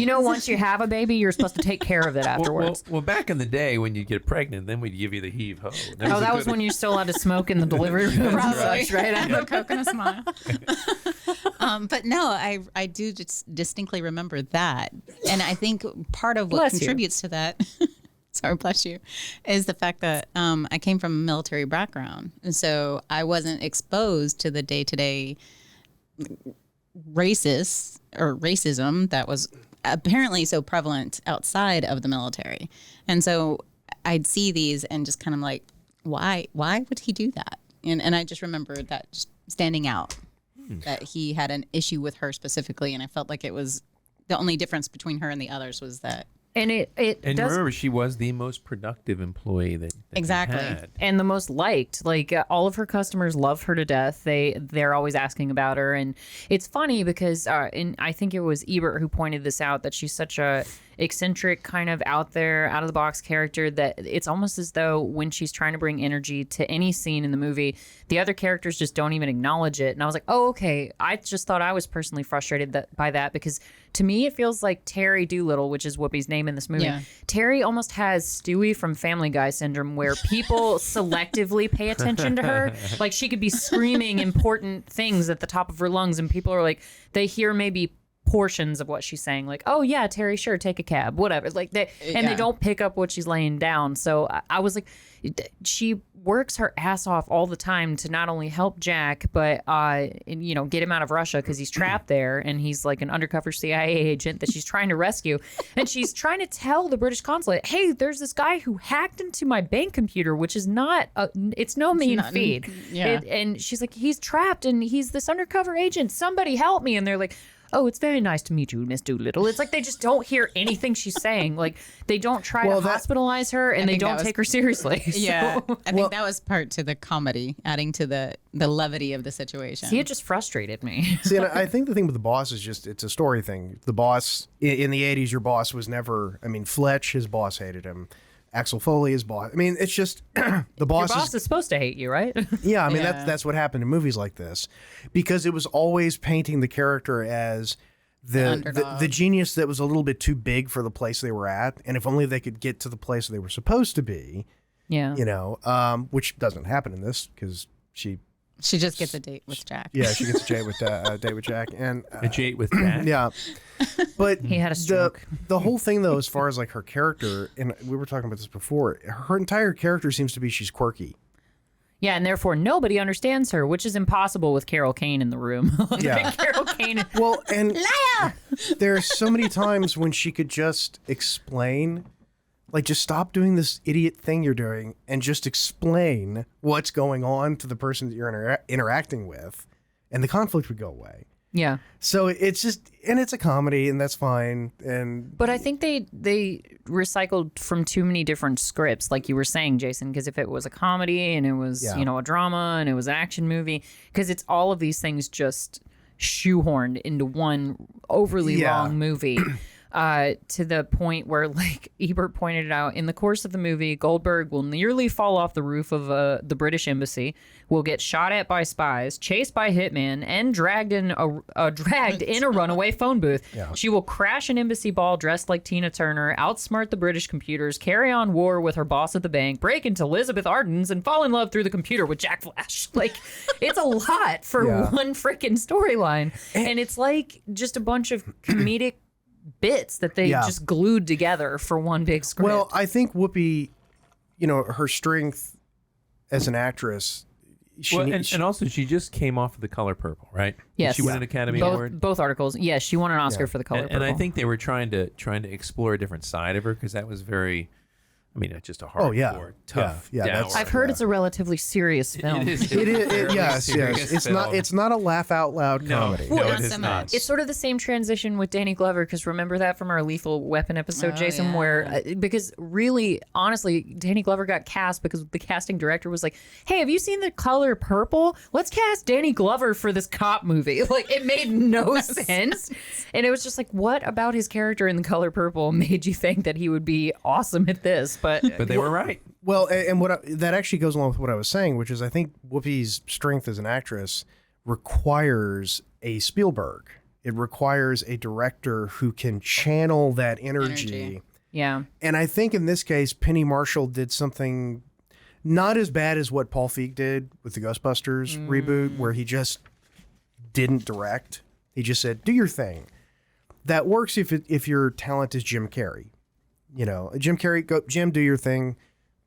Once you have a baby, you're supposed to take care of it afterwards. Well, back in the day when you get pregnant, then we'd give you the heave ho. That was when you're still allowed to smoke in the delivery room. and such, right? The Coke and a smile. But no, I do just distinctly remember that, and I think part of what Bless you. contributes to that. Sorry, bless you, is the fact that I came from a military background, and so I wasn't exposed to the day-to-day racism that was apparently so prevalent outside of the military. And so I'd see these and just kind of like, why would he do that? And I just remember that just standing out, that he had an issue with her specifically, and I felt like it was the only difference between her and the others was that. And it And does. remember, she was the most productive employee that Exactly. he had. And the most liked. Like all of her customers love her to death. They're always asking about her, and it's funny because and I think it was Ebert who pointed this out, that she's such a eccentric, kind of out there, out of the box character that it's almost as though when she's trying to bring energy to any scene in the movie, the other characters just don't even acknowledge it. And I was like, oh, okay. I just thought I was personally frustrated by that, because to me it feels like Terry Doolittle, which is Whoopi's name in this movie. Yeah. Terry almost has Stewie from Family Guy syndrome, where people selectively pay attention to her. Like she could be screaming important things at the top of her lungs, and people are like, they hear maybe portions of what she's saying, like, oh yeah, Terry, sure, take a cab, whatever, like they don't pick up what she's laying down. So I was like, she works her ass off all the time to not only help Jack, but get him out of Russia, because he's trapped there and he's like an undercover CIA agent that she's trying to rescue. And she's trying to tell the British consulate, hey, there's this guy who hacked into my bank computer, which is not it's no mean feat. Yeah. And she's like, he's trapped and he's this undercover agent, somebody help me. And they're like, oh, it's very nice to meet you, Miss Doolittle. It's like they just don't hear anything she's saying. Like they don't try to hospitalize her, and they don't take her seriously. Yeah, So, I think that was part to the comedy, adding to the levity of the situation. see, it just frustrated me. See, and I think the thing with the boss is just, it's a story thing. The boss, in the 80s, your boss was never, I mean, Fletch, his boss hated him. Axel Foley is boss. I mean, it's just the Your boss. boss is supposed to hate you, right? Yeah, I mean that's what happened in movies like this, because it was always painting the character as the genius that was a little bit too big for the place they were at, and if only they could get to the place they were supposed to be. Yeah. You know, which doesn't happen in this because she just gets a date with Jack. Yeah, she gets a date with Jack, and A date with Jack. yeah. But He had a stroke. The whole thing, though, as far as like her character, and we were talking about this before, her entire character seems to be she's quirky. Yeah, and therefore nobody understands her, which is impossible with Carol Kane in the room. Yeah. Carol Kane. Well, and there are so many times when she could just explain, like, just stop doing this idiot thing you're doing and just explain what's going on to the person that you're interacting with, and the conflict would go away. Yeah. So it's just, and it's a comedy, and that's fine. But I think they recycled from too many different scripts, like you were saying, Jason, because if it was a comedy and it was, Yeah. you know, a drama and it was an action movie, because it's all of these things just shoehorned into one overly Yeah. long movie. To the point where, like Ebert pointed out, in the course of the movie, Goldberg will nearly fall off the roof of the British embassy, will get shot at by spies, chased by hitmen, and dragged in a runaway phone booth. Yeah. She will crash an embassy ball dressed like Tina Turner, outsmart the British computers, carry on war with her boss at the bank, break into Elizabeth Arden's, and fall in love through the computer with Jack Flash. Like, it's a lot for Yeah. one freaking storyline, and it's like just a bunch of comedic bits that they Yeah. just glued together for one big script. Well, I think Whoopi, you know, her strength as an actress. And also, she just came off of The Color Purple, right? Yes. She won an Academy Award. both articles. Yes, she won an Oscar for The Color And Purple. I think they were trying to explore a different side of her, because that was very, I mean, just a hardcore, Oh, yeah. tough. Yeah, dour. that's- I've heard it's a relatively serious film. It is. It is, Fairly yes. serious It's film. not. It's not a laugh out loud No, comedy. no, Not it is so not. much. It's sort of the same transition with Danny Glover, because remember that from our Lethal Weapon episode, Oh, Jason, yeah. where because really, honestly, Danny Glover got cast because the casting director was like, "Hey, have you seen The Color Purple? Let's cast Danny Glover for this cop movie." Like, it made no sense, and it was just like, what about his character in The Color Purple made you think that he would be awesome at this? But But they were right. Well, and that actually goes along with what I was saying, which is I think Whoopi's strength as an actress requires a Spielberg. It requires a director who can channel that energy. yeah. And I think in this case, Penny Marshall did something not as bad as what Paul Feig did with the Ghostbusters reboot, where he just didn't direct. He just said, "Do your thing." That works if your talent is Jim Carrey. You know, Jim Carrey, go, Jim, do your thing.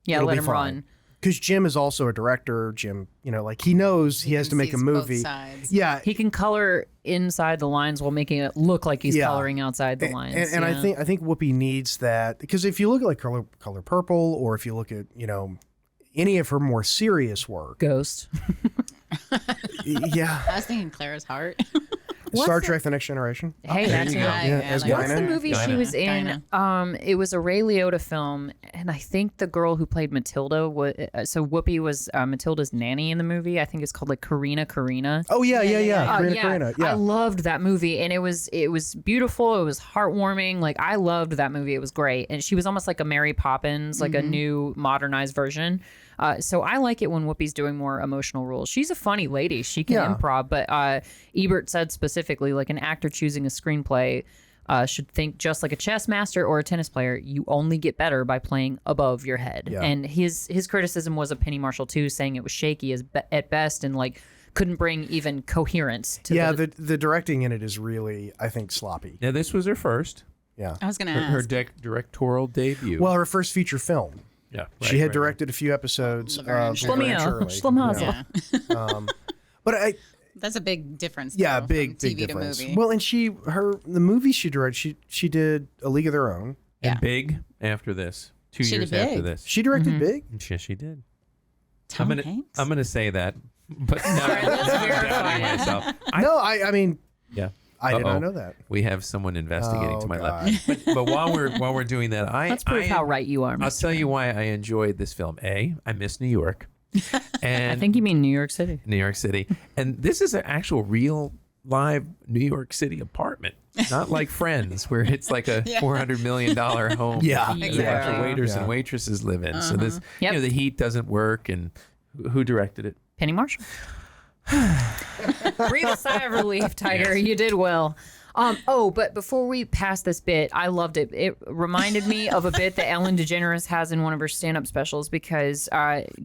Yeah, let him run. Because Jim is also a director. Jim, you know, like he knows he has to make a sees both movie. sides. Yeah, He can color inside the lines while making it look like he's Yeah. coloring outside the and, lines. and yeah. I think Whoopi needs that, because if you look at like Color Purple, or if you look at, you know, any of her more serious work, Ghost. yeah, I was thinking Clara's Heart. Star Trek: The Next Generation. Hey, that's you go. right. Yeah, as What's the Guinan. movie she was in? It was a Ray Liotta film, and I think the girl who played Matilda was so Whoopi was Matilda's nanny in the movie. I think it's called like Karina. Oh yeah. Karina, Yeah, Karina. Yeah. I loved that movie, and it was beautiful. It was heartwarming. Like, I loved that movie. It was great, and she was almost like a Mary Poppins, like a new modernized version. So I like it when Whoopi's doing more emotional roles. She's a funny lady. She can Yeah. improv, but Ebert said specifically, like, an actor choosing a screenplay should think just like a chess master or a tennis player. You only get better by playing above your head. Yeah. And his criticism was of Penny Marshall too, saying it was shaky at best and like couldn't bring even coherence to the directing in it is really, I think, sloppy. Now, this was her first, Yeah. I was going to her ask. directorial debut. Well, her first feature film. yeah, She had directed a few episodes of Laverne and Laverne and Shlomo. Shirley. Shlomo. Yeah. But That's a big difference. yeah, though, big from TV difference. to movie. Well, and the movie she directed, she did A League of Their Own. and yeah. Big after this. 2 She years did after Big. this. She directed Big. Yes, she did. Tom I'm Hanks. gonna say that, but now let's I'm verify doubting it. myself. No, I mean, Yeah. I did Uh-oh. not know that. We have someone investigating Oh, to my God. left. But while we're doing that, Let's prove how right you are. I'll Mr. tell you why I enjoyed this film. I miss New York, and I think you mean New York City. New York City, and this is an actual real live New York City apartment. Not like Friends, where it's like a $400 million home. Yeah. that a bunch Exactly. of waiters and waitresses live in. So this, Yep. the heat doesn't work. And who directed it? Penny Marshall. Breathe a sigh of relief, Tiger. You did well. But before we pass this bit, I loved it. It reminded me of a bit that Ellen DeGeneres has in one of her stand-up specials because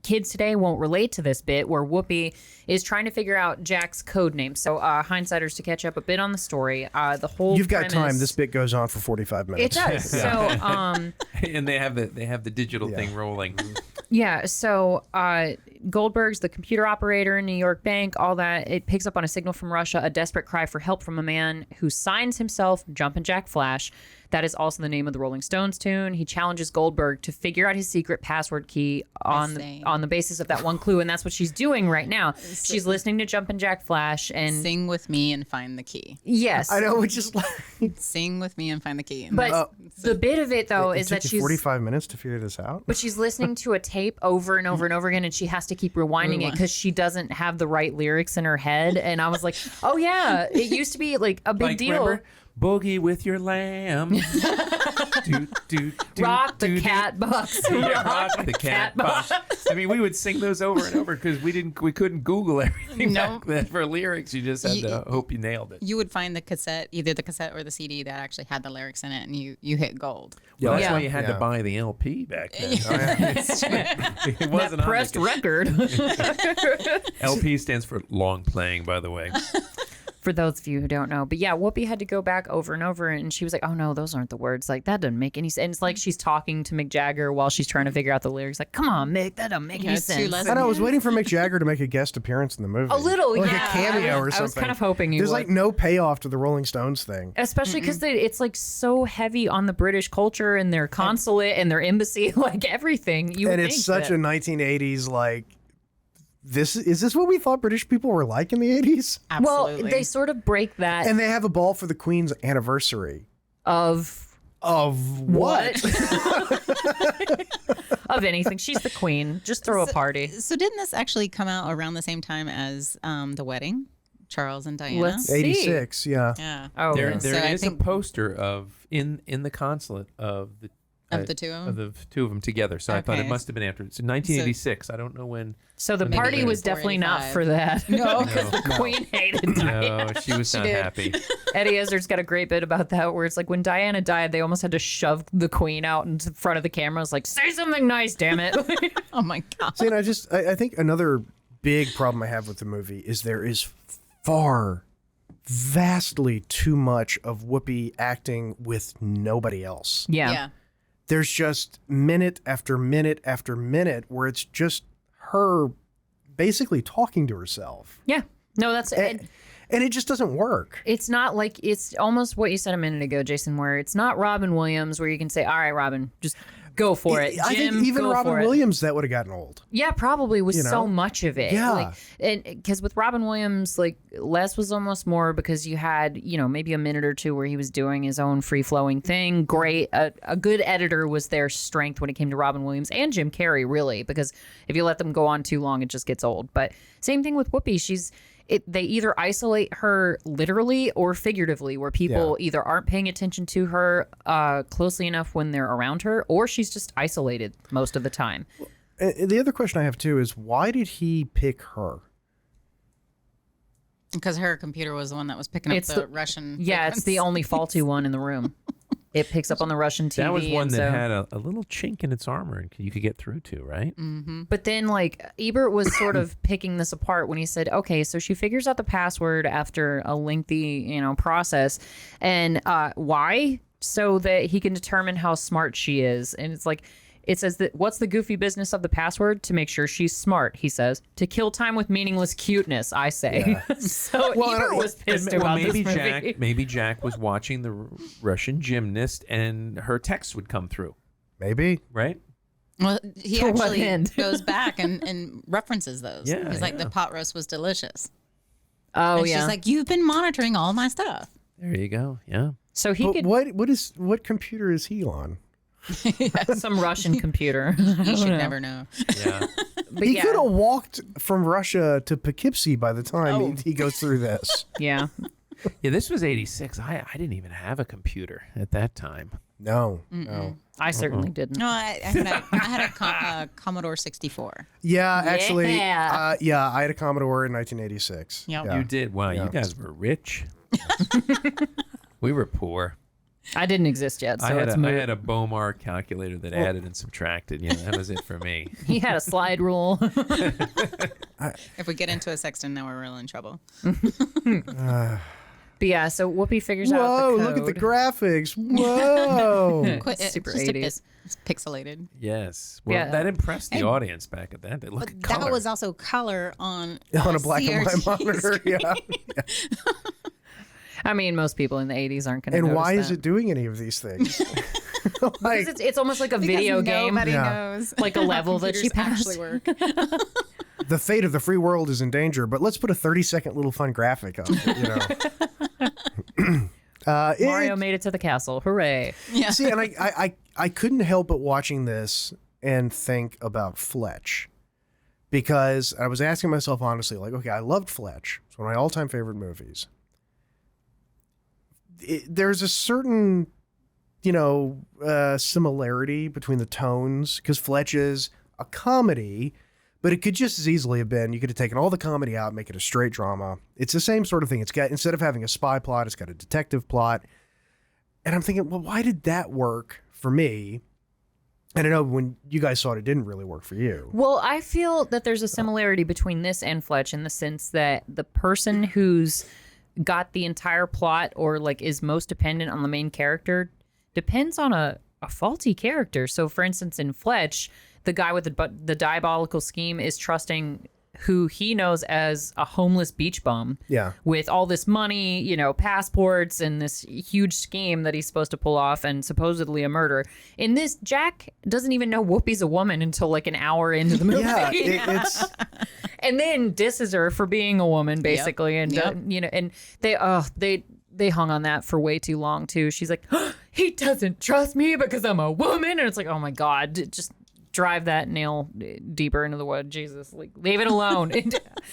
kids today won't relate to this bit where Whoopi is trying to figure out Jack's code name. So, hindsighters, to catch up a bit on the story, the whole You've got time. premise- This bit goes on for 45 It minutes. does. So, And they have the digital thing rolling. yeah. So Goldberg's the computer operator in New York Bank, all that. It picks up on a signal from Russia, a desperate cry for help from a man who signs himself Jumpin Jack Flash. That is also the name of the Rolling Stones tune. He challenges Goldberg to figure out his secret password key on the basis of that one clue, and that's what she's doing right now. She's listening to Jumpin Jack Flash and Sing with me and find the key. yes, I know, which is like Sing with me and find the key. And but the bit of it though is it took that you she's 45 minutes to figure this out. But she's listening to a tape over and over and over again, and she has to keep rewinding it because she doesn't have the right lyrics in her head. And I was like, oh, yeah, it used to be like a big deal. Remember? Boogie with your lamb. Rock the cat box. Yeah, rock the cat box. I mean, we would sing those over and over because we couldn't Google everything back then for lyrics. You just had to hope you nailed it. you would find the cassette, either the cassette or the CD that actually had the lyrics in it, and you hit gold. Well, that's Yeah. why you had to Yeah. buy the LP back then. It That wasn't on pressed the record. LP stands for long playing, by the way. For those of you who don't know. But yeah, Whoopi had to go back over and over, and she was like, oh, no, those aren't the words. Like, that doesn't make any sense. And it's like she's talking to Mick Jagger while she's trying to figure out the lyrics. Like, come on, Mick, that doesn't make any it's too sense. less- And I was waiting for Mick Jagger to make a guest appearance in the movie. A little, like yeah. a cameo or something. I was kind of hoping you There's would. like no payoff to the Rolling Stones thing. Especially because it's like so heavy on the British culture and their consulate and their embassy, like everything. You would And it's think such that- a 1980s like. Is this what we thought British people were like in the 80s? Absolutely. Well, they sort of break that And they have a ball for the Queen's anniversary. of Of what? of anything. She's the queen. Just throw a party. So didn't this actually come out around the same time as the wedding, Charles and Diana? Let's see. 86, yeah. Yeah. Oh, There yeah. So is I a think- poster of in the consulate of the two of of them? the two of them together. So I thought it Okay. must have been after. It's 1986. I don't know when. So the Maybe party later. was definitely not 45. for that. No. because the queen hated Diana. No, she was not did. happy. Eddie Izzard's got a great bit about that where it's like when Diana died, they almost had to shove the queen out in front of the camera. It's like, say something nice, damn it. Oh my God. See, and I think another big problem I have with the movie is there is vastly too much of Whoopi acting with nobody else. yeah. There's just minute after minute after minute where it's just her basically talking to herself. Yeah. No, that's And it just doesn't work. it's not like it's almost what you said a minute ago, Jason, where it's not Robin Williams where you can say, all right, Robin, just go for it. I Jim, think even go Robin for it. Williams, that would have gotten old. Yeah, probably with You know? so much of it. Yeah. Like, and because with Robin Williams, like less was almost more because you had, maybe a minute or two where he was doing his own free flowing thing. Great. A good editor was their strength when it came to Robin Williams and Jim Carrey, really, because if you let them go on too long, it just gets old. But same thing with Whoopi. They either isolate her literally or figuratively, where people either aren't paying attention to her closely enough when they're around her, or she's just isolated most of the time. And the other question I have too is why did he pick her? Because her computer was the one that was picking up It's the the- Russian. Yeah, it's the only faulty one in the room. It picks up on the Russian TV. That was one and that so- had a little chink in its armor and you could get through to, right? But then, like, Ebert was sort of picking this apart when he said, okay, so she figures out the password after a lengthy, process. And why? So that he can determine how smart she is. And it's like, it says that what's the goofy business of the password? To make sure she's smart, he says. To kill time with meaningless cuteness, I say. So Ebert was pissed about maybe this movie. Maybe Jack was watching the Russian gymnast and her text would come through, Maybe. right? Well, he To what actually end? goes back and references those. Yeah, He's like, yeah. the pot roast was delicious. Oh, And yeah. she's like, you've been monitoring all my stuff. There you go. Yeah. so he But could what computer is he on? some Russian computer. You should never know. Yeah. But He yeah. could have walked from Russia to Poughkeepsie by the time he goes through this. Yeah. Yeah, this was 86. I didn't even have a computer at that time. No. I certainly didn't. No, I had a Commodore 64. Yeah, actually, Yeah. I had a Commodore in 1986. Yep. Yeah. You did? Wow, you guys were rich. We were poor. I didn't exist yet, so I it's had moot. a Bomar calculator that added and subtracted. Yeah, that was it for me. He had a slide rule. If we get into a sexton, now we're really in trouble. But yeah, so Whoopi figures out Whoa, the look at the code. graphics. Whoa. Super It's just a 80s. it's pixelated. Yes. Well, Yeah. that impressed the audience back at that. They look But at that color. was also color on On a black and white CRT monitor. screen. Yeah. I mean, most people in the 80s aren't going to And notice why is that. it doing any of these things? Because it's almost like a video game, Nobody Yeah. knows. like a how level that she computers passed. actually work. The fate of the free world is in danger, but let's put a 30-second little fun graphic up. Mario made it to the castle. Hooray. Yeah. See, and I couldn't help but watching this and think about Fletch, because I was asking myself honestly, like, okay, I loved Fletch. It's one of my all-time favorite movies. There's a certain, similarity between the tones, because Fletch is a comedy, but it could just as easily have been, you could have taken all the comedy out and make it a straight drama. It's the same sort of thing. It's got, instead of having a spy plot, it's got a detective plot. And I'm thinking, well, why did that work for me? And I know when you guys saw it, it didn't really work for you. Well, I feel that there's a similarity between this and Fletch in the sense that the person who's got the entire plot or like is most dependent on the main character depends on a faulty character. So for instance, in Fletch, the guy with the diabolical scheme is trusting who he knows as a homeless beach bum. Yeah. With all this money, passports and this huge scheme that he's supposed to pull off and supposedly a murder. In this, Jack doesn't even know Whoopi's a woman until like an hour into the movie. Yeah, it's And then disses her for being a woman, basically. And, and they hung on that for way too long, too. She's like, he doesn't trust me because I'm a woman. And it's like, oh, my God, just drive that nail deeper into the wood. Jesus, like, leave it alone.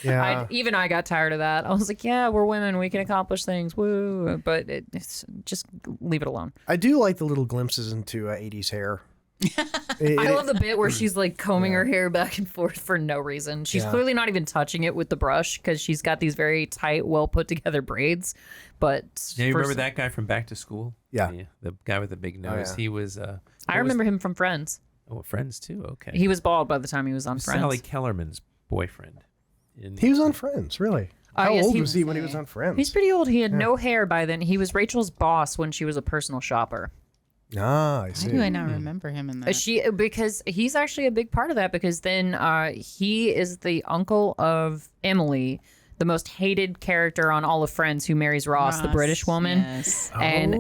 Yeah. Even I got tired of that. I was like, yeah, we're women. We can accomplish things. Woo. But it's just leave it alone. I do like the little glimpses into 80s hair. I love the bit where she's like combing her hair back and forth for no reason. She's clearly not even touching it with the brush because she's got these very tight, well put together braids. But Yeah, you remember that guy from Back to School? Yeah. The guy with the big nose. yeah. He was. I remember him from Friends. Oh, Friends too. Okay. He was bald by the time he was on Friends. Sally Kellerman's boyfriend. He was on Friends, really. How yes, old he was he when he was on Friends? He's pretty old. He had no hair by then. He was Rachel's boss when she was a personal shopper. Ah, I Why see. do I not remember him in that? Because he's actually a big part of that because then he is the uncle of Emily, the most hated character on all of Friends, who marries Ross, the British woman. Yes. And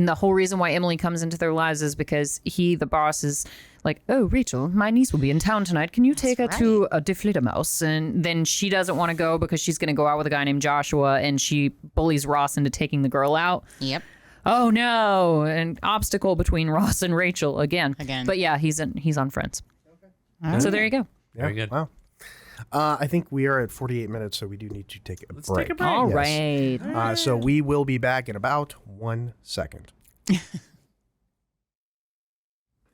the whole reason why Emily comes into their lives is because the boss, is like, oh, Rachel, my niece will be in town tonight. Can you take her to a Deflittermouse? And then she doesn't want to go because she's going to go out with a guy named Joshua, and she bullies Ross into taking the girl out. Yep. Oh no! An obstacle between Ross and Rachel again. But yeah, he's on Friends. Okay. So there you go. Very good. Wow. I think we are at 48 minutes, so we do need to take a break. take a break. All Yes. right. So we will be back in about 1 second.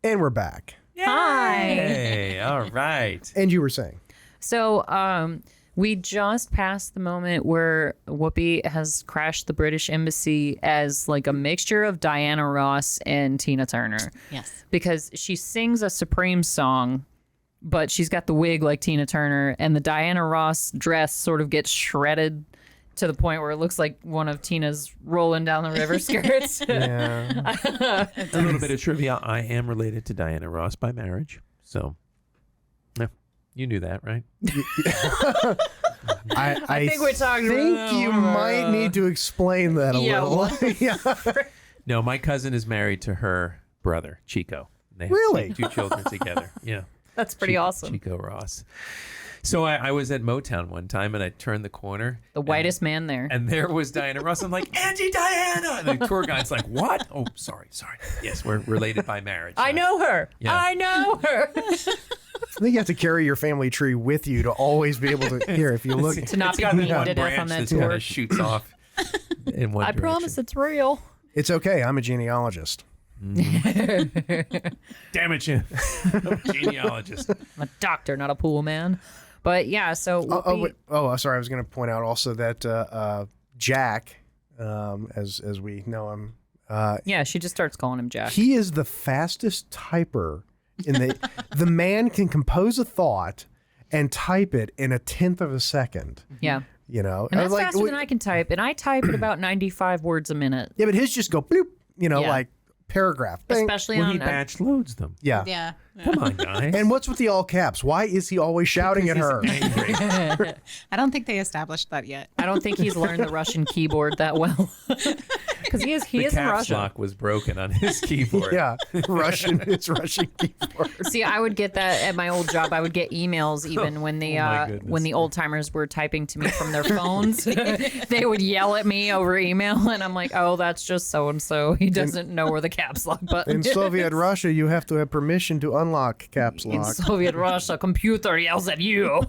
And we're back. Hi. Hey, all right. And you were saying? So we just passed the moment where Whoopi has crashed the British embassy as like a mixture of Diana Ross and Tina Turner. Yes. Because she sings a Supreme song, but she's got the wig like Tina Turner, and the Diana Ross dress sort of gets shredded to the point where it looks like one of Tina's rolling down the river skirts. Yeah. A little bit of trivia. I am related to Diana Ross by marriage. So, yeah, you knew that, right? I think we're talking think about- you might need to explain that a little. Yeah. No, my cousin is married to her brother, Chico. They have Really? two children together. Yeah. That's pretty awesome. Chico Ross. So I was at Motown one time, and I turned the corner. The whitest man there. And there was Diana Ross. I'm like, Auntie Diana! And the tour guide's like, what? Oh, sorry. Yes, we're related by marriage. I know her. Yeah. I know her. I think you have to carry your family tree with you to always be able to hear if you look. To not It's be got beaten one to death on branch that that kind tour. of shoots off. in one I direction. promise it's real. It's okay. I'm a genealogist. Damn it, Jim. I'm a genealogist. I'm a doctor, not a pool man. But yeah, so Sorry. I was going to point out also that Jack, as we know him, yeah, she just starts calling him Jack. he is the fastest typer in the man can compose a thought and type it in 1/10 of a second. Yeah. You know, And I was that's faster than I can type. And I type at about 95 words a minute. Yeah, but his just go bloop. You know, Yeah. like paragraph. Bing. Especially Well, on he batch loads them. Yeah. Yeah. Come on, guys. And what's with the all caps? Why is he always shouting at her? Angry. I don't think they established that yet. I don't think he's learned the Russian keyboard that well. Because he is The in caps Russia. lock was broken on his keyboard. Yeah, Russian. It's Russian keyboard. See, I would get that at my old job. I would get emails even when the my goodness. when the old timers were typing to me from their phones. They would yell at me over email, and I'm like, "Oh, that's just so and so. He doesn't know where the caps lock button In is." Soviet Russia, you have to have permission to unlock caps In lock. Soviet Russia, computer yells at you.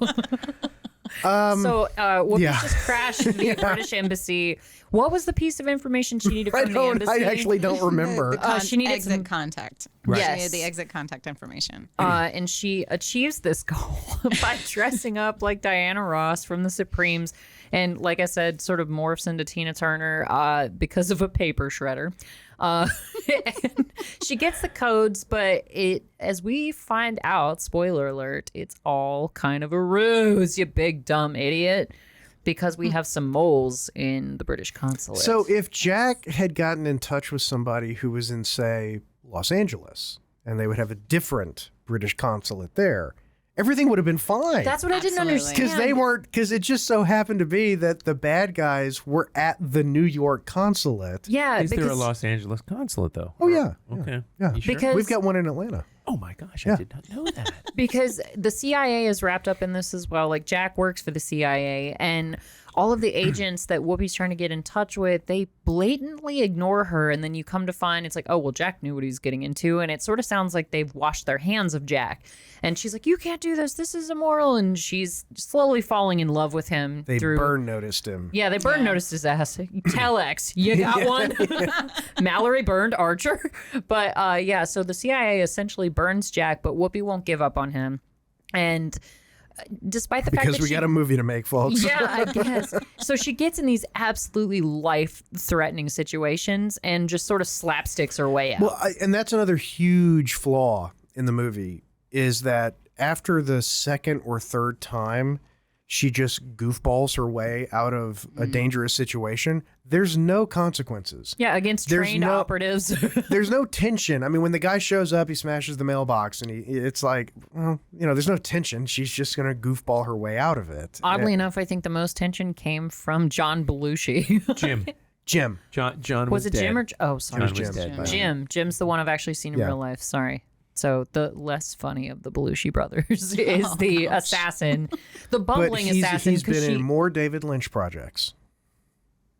Whoopi yeah. just crashed the British embassy. What was the piece of information she needed from the embassy? I actually don't remember. She needed exit some- contact. Right. She Yes. needed the exit contact information. And she achieves this goal by dressing up like Diana Ross from the Supremes. And like I said, sort of morphs into Tina Turner because of a paper shredder. And she gets the codes, but as we find out, spoiler alert, it's all kind of a ruse, you big dumb idiot. Because we have some moles in the British consulate. So if Jack had gotten in touch with somebody who was in, say, Los Angeles, and they would have a different British consulate there, everything would have been fine. that's what I didn't Absolutely. understand. Because it just so happened to be that the bad guys were at the New York consulate. Yeah, Is there a because Los Angeles consulate, though? Oh, yeah. Okay. Yeah. You sure? Because- We've got one in Atlanta. Oh, my gosh. Yeah. I did not know that. because the CIA is wrapped up in this as well. Like Jack works for the CIA, and all of the agents that Whoopi's trying to get in touch with, they blatantly ignore her. And then you come to find it's like, oh, well, Jack knew what he was getting into. And it sort of sounds like they've washed their hands of Jack. And she's like, you can't do this. This is immoral. And she's slowly falling in love with him. They through burn noticed him. Yeah, they burn noticed his ass. Telex, you got one? Mallory burned Archer. But yeah, so the CIA essentially burns Jack, but Whoopi won't give up on him. And despite the fact Because that we got a movie to make, folks. yeah, I guess. So she gets in these absolutely life-threatening situations and just sort of slapsticks her way out. Well, and that's another huge flaw in the movie is that after the second or third time she just goofballs her way out of a dangerous situation, there's no consequences. yeah, against There's trained no- operatives. There's no tension. I mean, when the guy shows up, he smashes the mailbox, and it's like, well, you know, there's no tension. She's just going to goofball her way out of it. Oddly enough, I think the most tension came from John Belushi. Jim. Jim. John Was was it dead. Jim or... Oh, sorry. John was dead. by then. Jim's the one I've actually seen in Yeah. real life. Sorry. So the less funny of the Belushi brothers is the assassin, the But bumbling assassin. he's 'cause been she- in more David Lynch projects.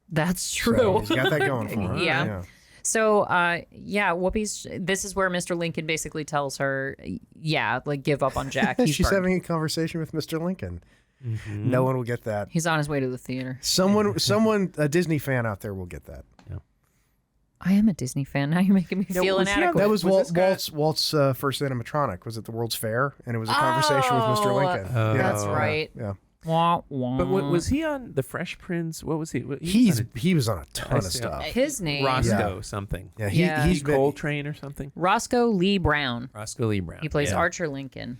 That's So true. he's got that going for him. Yeah. So, yeah, Whoopi's. This is where Mr. Lincoln basically tells her, yeah, like give up on Jack. He's She's burned. having a conversation with Mr. Lincoln. No one will get that. He's on his way to the theater. Someone, a Disney fan out there will get that. I am a Disney fan. Now you're making me feel was he on inadequate. That was, Was this Walt's first animatronic. Was at the World's Fair, and it was a conversation with Mr. Lincoln. That's right. Yeah, Wah, wah. But was he on The Fresh Prince? What was he? he was on a ton of see. stuff. His name, Roscoe something. Yeah, Yeah. he's been. Coltrane or something. Roscoe Lee Brown. Roscoe Lee Brown. He plays Yeah. Archer Lincoln.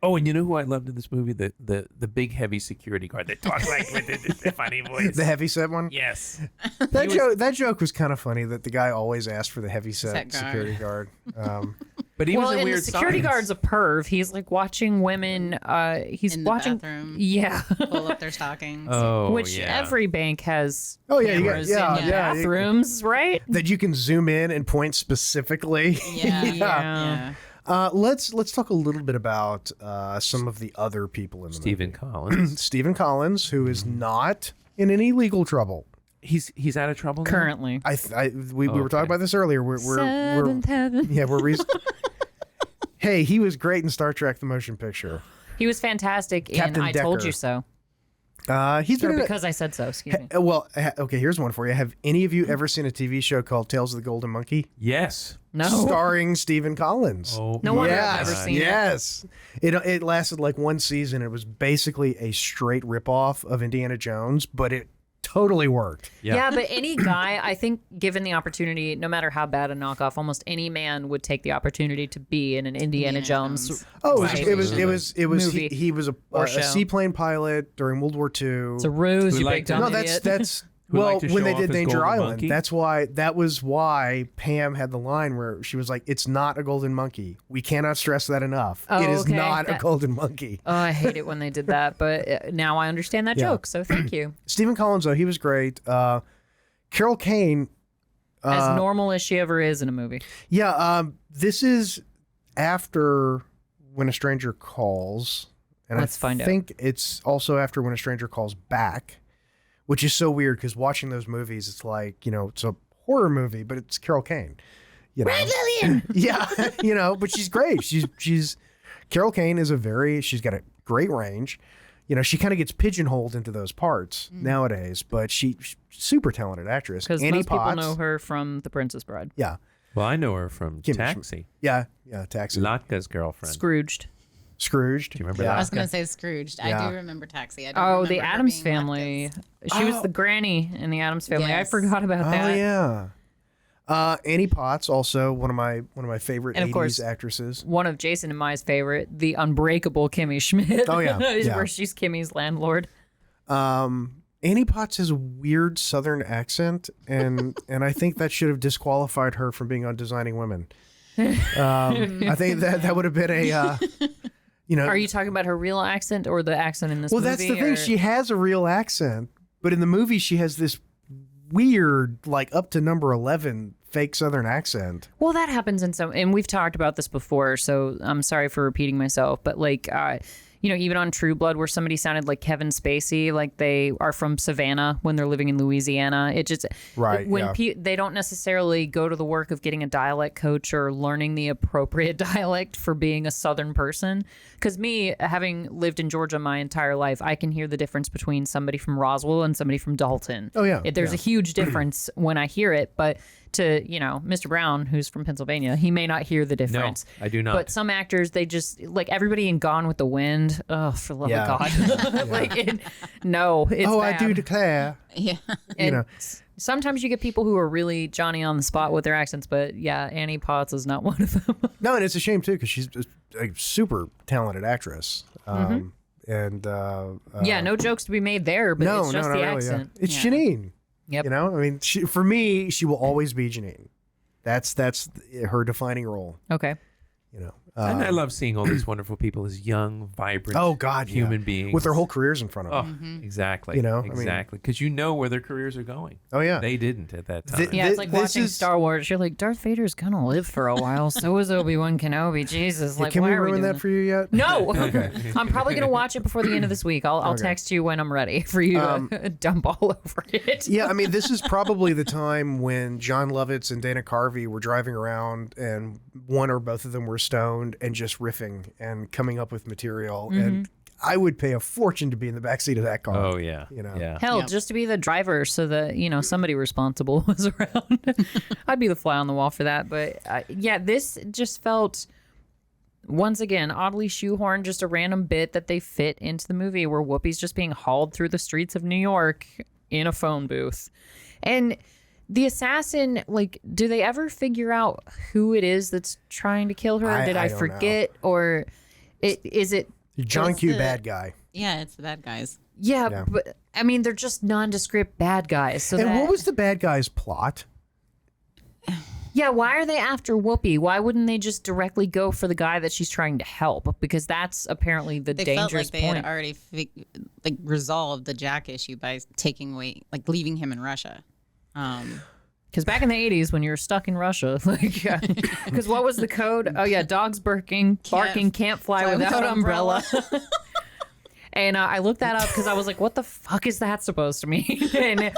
Oh, and you know who I loved in this movie? The big heavy security guard that talks like with the funny voice. The heavy set one. Yes. That joke was kind of funny. That the guy always asked for the heavy set Set guard. security guard. But he Well, was a and weird the security science. guard's a perv. He's like watching women. He's In the watching. bathroom. Yeah. Pull up their stockings. Oh, Which yeah. every bank has Oh, yeah, you got- cameras yeah, in yeah, you- bathrooms, right? That you can zoom in and point specifically. Yeah. Yeah. Let's talk a little bit about some of the other people in the Stephen movie. Collins. Stephen Collins, who is not in any legal trouble. He's out of trouble now? Currently. We were talking about this earlier. We're Seventh heaven. yeah we're. Hey, he was great in Star Trek: The Motion Picture. He was fantastic in Captain I Told Decker. You So. He's Or been in because I said so. Excuse me. okay, here's one for you. Have any of you ever seen a TV show called Tales of the Golden Monkey? Yes. No. Starring Stephen Collins. Oh, No wonder I've Yes, never seen it. yes. It lasted like one season. It was basically a straight ripoff of Indiana Jones, but it totally worked. Yeah, but any guy, I think, given the opportunity, no matter how bad a knockoff, almost any man would take the opportunity to be in an Indiana Jones. Oh, Right. it was Movie he was or a show. seaplane pilot during World War II. It's a ruse, Who you liked big to- dumb No, idiot. that's Who well, liked to when show they off did his Danger golden Island, monkey? that was why Pam had the line where she was like, "It's not a golden monkey. We cannot stress that enough. Oh, it is okay. not a That- golden monkey." Oh, I hate it when they did that, but now I understand that Yeah. joke, so thank you. Stephen Collins, though, he was great. Carol Kane, As normal as she ever is in a movie. yeah. This is after When a Stranger Calls, and Let's find I out. think it's also after When a Stranger Calls Back, which is so weird because watching those movies, it's like, it's a horror movie, but it's Carol Kane. Red Lillian. Yeah, but she's great. She's Carol Kane is she's got a great range. She kind of gets pigeonholed into those parts nowadays, but she's super talented actress. Because Annie most people Potts. know her from The Princess Bride. Yeah, Well, I know her from Kimmy Taxi. yeah, Taxi. Latka's girlfriend. Scrooged. Scrooged. Do you remember yeah. I that? was going to say Scrooged. Yeah. I do remember Taxi. I don't Oh, remember the her Addams being Family. Latkes. She was the granny in the Addams Family. I Yes. forgot about Oh that. yeah. Annie Potts, also one of my favorite And of 80s course- actresses. One of Jason and my favorite, the unbreakable Kimmy Schmidt. Oh, yeah. Yeah. Where she's Kimmy's landlord. Annie Potts has a weird Southern accent, and I think that should have disqualified her from being on Designing Women. I think that would have been a, Are you talking about her real accent or the accent in this well, movie? that's the thing. or- She has a real accent, but in the movie, she has this weird, like up to number 11 fake Southern accent. Well, that happens in some, and we've talked about this before, so I'm sorry for repeating myself, but like, even on True Blood, where somebody sounded like Kevin Spacey, like they are from Savannah when they're living in Louisiana. It just, Right, when yeah. they don't necessarily go to the work of getting a dialect coach or learning the appropriate dialect for being a Southern person. Because me, having lived in Georgia my entire life, I can hear the difference between somebody from Roswell and somebody from Dalton. Oh, yeah, There's yeah. a huge difference when I hear it, but to, Mr. Brown, who's from Pennsylvania, he may not hear the difference. I do not. But some actors, they just, like everybody in Gone with the Wind, oh, for the love Yeah. of God. It's Oh, I bad. do declare. Yeah. And sometimes you get people who are really Johnny on the spot with their accents, but yeah, Annie Potts is not one of them. No, and it's a shame too because she's a super talented actress. And Yeah, no jokes to be made there, but no, it's just no, the not really. Yeah. accent. It's Yeah. Janine. Yep. I mean, for me, she will always be Janine. That's her defining role. Okay. And I love seeing all these wonderful people as young, vibrant Oh God, yeah. human beings. with their whole careers in front of Oh, them. exactly. I mean- exactly. Because where their careers are going. Oh yeah. They didn't at that time. Th- Yeah, it's like This watching is- Star Wars. You're like, Darth Vader's gonna live for a while. So is Obi-Wan Kenobi. Jesus, like, Can why we are we ruin doing that for you yet? No, I'm probably gonna watch it before the end of this week. I'll text you when I'm ready for you to dump all over it. Yeah, I mean, this is probably the time when John Lovitz and Dana Carvey were driving around, and one or both of them were stoned and just riffing and coming up with material. And I would pay a fortune to be in the backseat of that car. Oh, yeah. Yeah. Hell, Yep. just to be the driver so that, somebody responsible was around. I'd be the fly on the wall for that. But yeah, this just felt, once again, oddly shoehorned, just a random bit that they fit into the movie where Whoopi's just being hauled through the streets of New York in a phone booth. And the assassin, like, do they ever figure out who it is that's trying to kill her? Did I don't know. forget? Or is it... John It's Q. the- bad guy. Yeah, it's the bad guys. Yeah, Yeah. but I mean, they're just nondescript bad guys. So And that, what was the bad guy's plot? yeah, why are they after Whoopi? Why wouldn't they just directly go for the guy that she's trying to help? Because that's apparently the They dangerous felt like they point. had already resolved the Jack issue by taking away, like leaving him in Russia. Because back in the 80s, when you were stuck in Russia, like, because what was the code? Oh yeah, dogs barking can't fly without umbrella. And I looked that up because I was like, what the fuck is that supposed to mean? And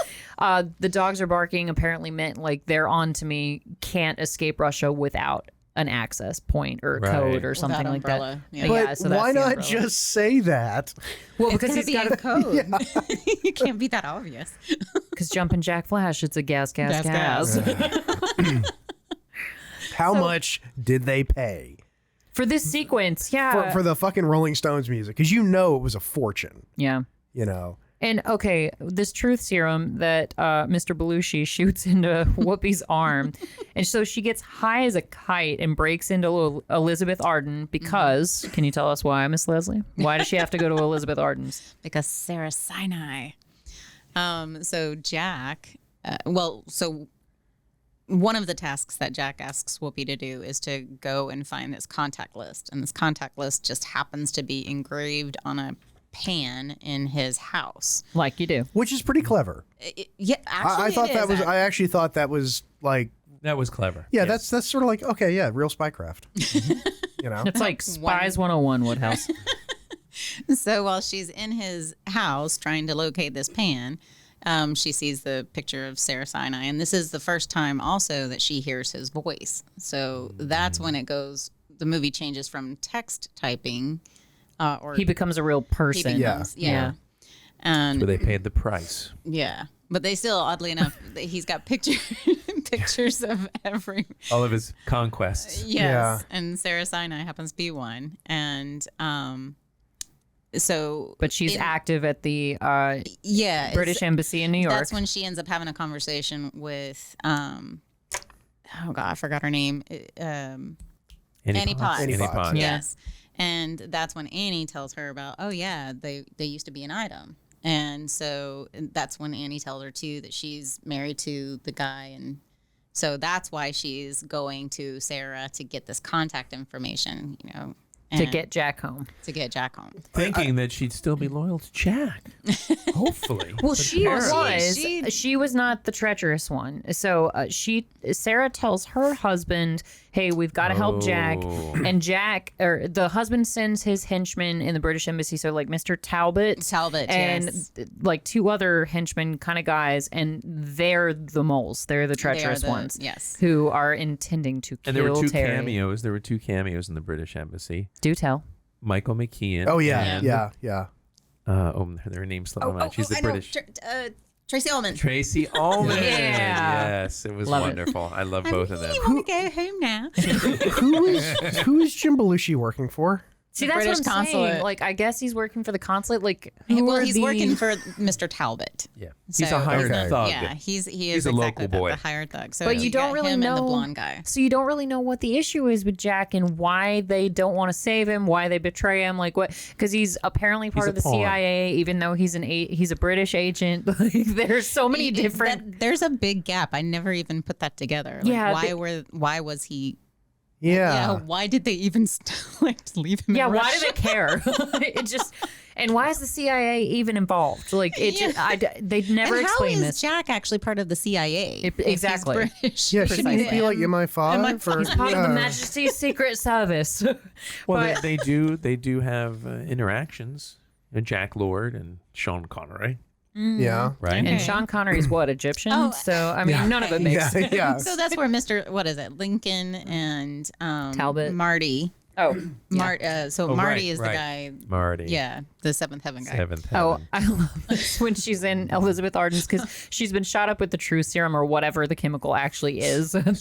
the dogs are barking apparently meant like they're on to me, can't escape Russia without an access point or a Right. code or That something like that. umbrella, yeah. But Yeah, so that's why the not umbrella. just say that? Well, It's because gonna he's be got a code. You can't be that obvious. because Jumpin Jack Flash, it's a gas. Gas. How much did they pay For this sequence, yeah. for the fucking Rolling Stones music? Because you know it was a fortune. Yeah. You know. And okay, this truth serum that Mr. Belushi shoots into Whoopi's arm, and so she gets high as a kite and breaks into Elizabeth Arden because. Can you tell us why, Miss Leslie? Why does she have to go to Elizabeth Arden's? Because Sarah Sinai. So Jack, so one of the tasks that Jack asks Whoopi to do is to go and find this contact list. And this contact list just happens to be engraved on a pan in his house. Like you do. Which is pretty clever. Yeah, actually, I thought it that is, was. I actually thought that was like. That was clever. Yeah, that's sort of like, okay, yeah, real spycraft. You know. It's like Spies 101 Woodhouse. So while she's in his house trying to locate this pan, she sees the picture of Sarah Sinai. And this is the first time also that she hears his voice. So that's when it goes, the movie changes from text typing or He becomes a real he person. becomes, Yeah. yeah. And Where they paid the price. yeah. But they still, oddly enough, he's got pictures of every. All of his conquests. Yes. Yeah. And Sarah Sinai happens to be one. And so. But she's active at the Yeah. it's- British Embassy in New York. That's when she ends up having a conversation with, oh God, I forgot her name. Annie Potts. Annie Potts. Yeah. Yes. And that's when Annie tells her about, oh yeah, they used to be an item. And so that's when Annie tells her too that she's married to the guy. And so that's why she's going to Sarah to get this contact information, you know. to and- get Jack home. to get Jack home. Thinking that she'd still be loyal to Jack. Hopefully. Well, she Apparently. was. She was not the treacherous one. So Sarah tells her husband, "Hey, we've got to help Jack." Oh. And Jack, or the husband, sends his henchmen in the British Embassy. So like Mr. Talbot, and yes. like two other henchmen, kind of guys, and they're the moles. They're the treacherous ones. Yes. Who are intending to kill And there were two Terry. cameos. There were two cameos in the British Embassy. Do tell. Michael McKean. Oh yeah, and, yeah. their names slipped my mind. She's the I know. British. Tracy Ullman. Tracy Ullman. Yeah. Yes, it was Love it. wonderful. I love both of them. You want to go home now? Who is Jim Belushi working for? See, The that's British what I'm saying. consulate. Like, I guess he's working for the consulate. Like, who Well, are he's the- working for Mr. Talbot. Yeah. He's So a hired Okay. thug. Yeah, he is He's a exactly local boy. the hired thug. So But you don't got really him know and the blonde guy. So you don't really know what the issue is with Jack and why they don't want to save him, why they betray him, like what? Because he's apparently part He's of the a pawn. CIA, even though he's he's a British agent. Like, there's so many different. There's a big gap. I never even put that together. Like, Yeah, why was he? Yeah. Why did they even leave him? Yeah, in why do Russia? they care? It just, and why is the CIA even involved? Like, it just, they'd never And how explain is this. Jack actually part of the CIA? if he's exactly. British? Yeah, shouldn't he be like MI5? Or, He's part of the yeah. Majesty's Secret Service. Well, But- they do have interactions. Jack Lord and Sean Connery, Yeah. right? And Sean Connery's what, Egyptian? Oh, so, I mean, none of it makes Yeah, sense. yeah. So that's where what is it? Lincoln and Talbot. Marty. Oh, Marty Oh, Marty right, is right. the guy. Marty. Yeah, the Seventh Heaven guy. Seventh Oh, Heaven. I love this when she's in Elizabeth Arden's because she's been shot up with the true serum or whatever the chemical actually is. Sodium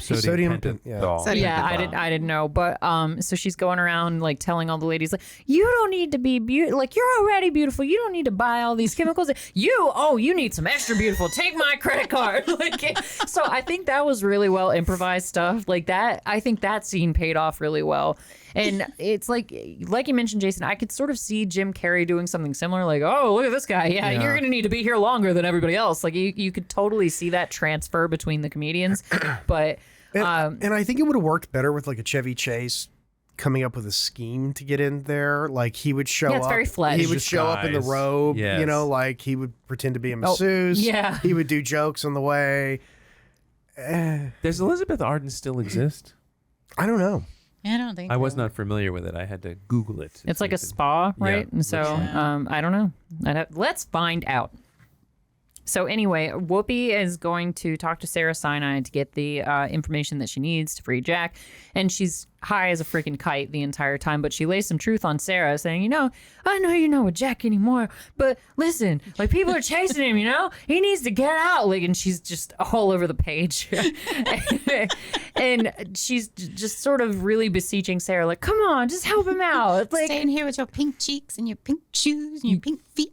Sodium, pentothal. Sodium Yeah, I didn't know, but so she's going around like telling all the ladies like, you don't need to be beautiful, like you're already beautiful. You don't need to buy all these chemicals. You need some extra beautiful. Take my credit card. Like, so I think that was really well improvised stuff like that. I think that scene paid off really well. And it's like you mentioned, Jason, I could sort of see Jim Carrey doing something similar. Like, oh, look at this guy. Yeah, you're going to need to be here longer than everybody else. Like, you could totally see that transfer between the comedians. But And I think it would have worked better with like a Chevy Chase coming up with a scheme to get in there. Like he would show Yeah, it's up. very flesh. He would show up in the Disguise. robe. Yes. You know, like he would pretend to be a masseuse. yeah. He would do jokes on the way. Does Elizabeth Arden still exist? I don't know. I don't think I was so. not familiar with it. I had to Google it. It's like a So we could- spa, right? Yeah, And so looks like- I don't know. Let's find out. So anyway, Whoopi is going to talk to Sarah Sinai to get the information that she needs to free Jack. And she's high as a freaking kite the entire time. But she lays some truth on Sarah saying, I know you're not with Jack anymore. But listen, like people are chasing him, he needs to get out. Like, and she's just all over the page. And she's just sort of really beseeching Sarah, like, come on, just help him out. Like, staying here with your pink cheeks and your pink shoes and your pink feet.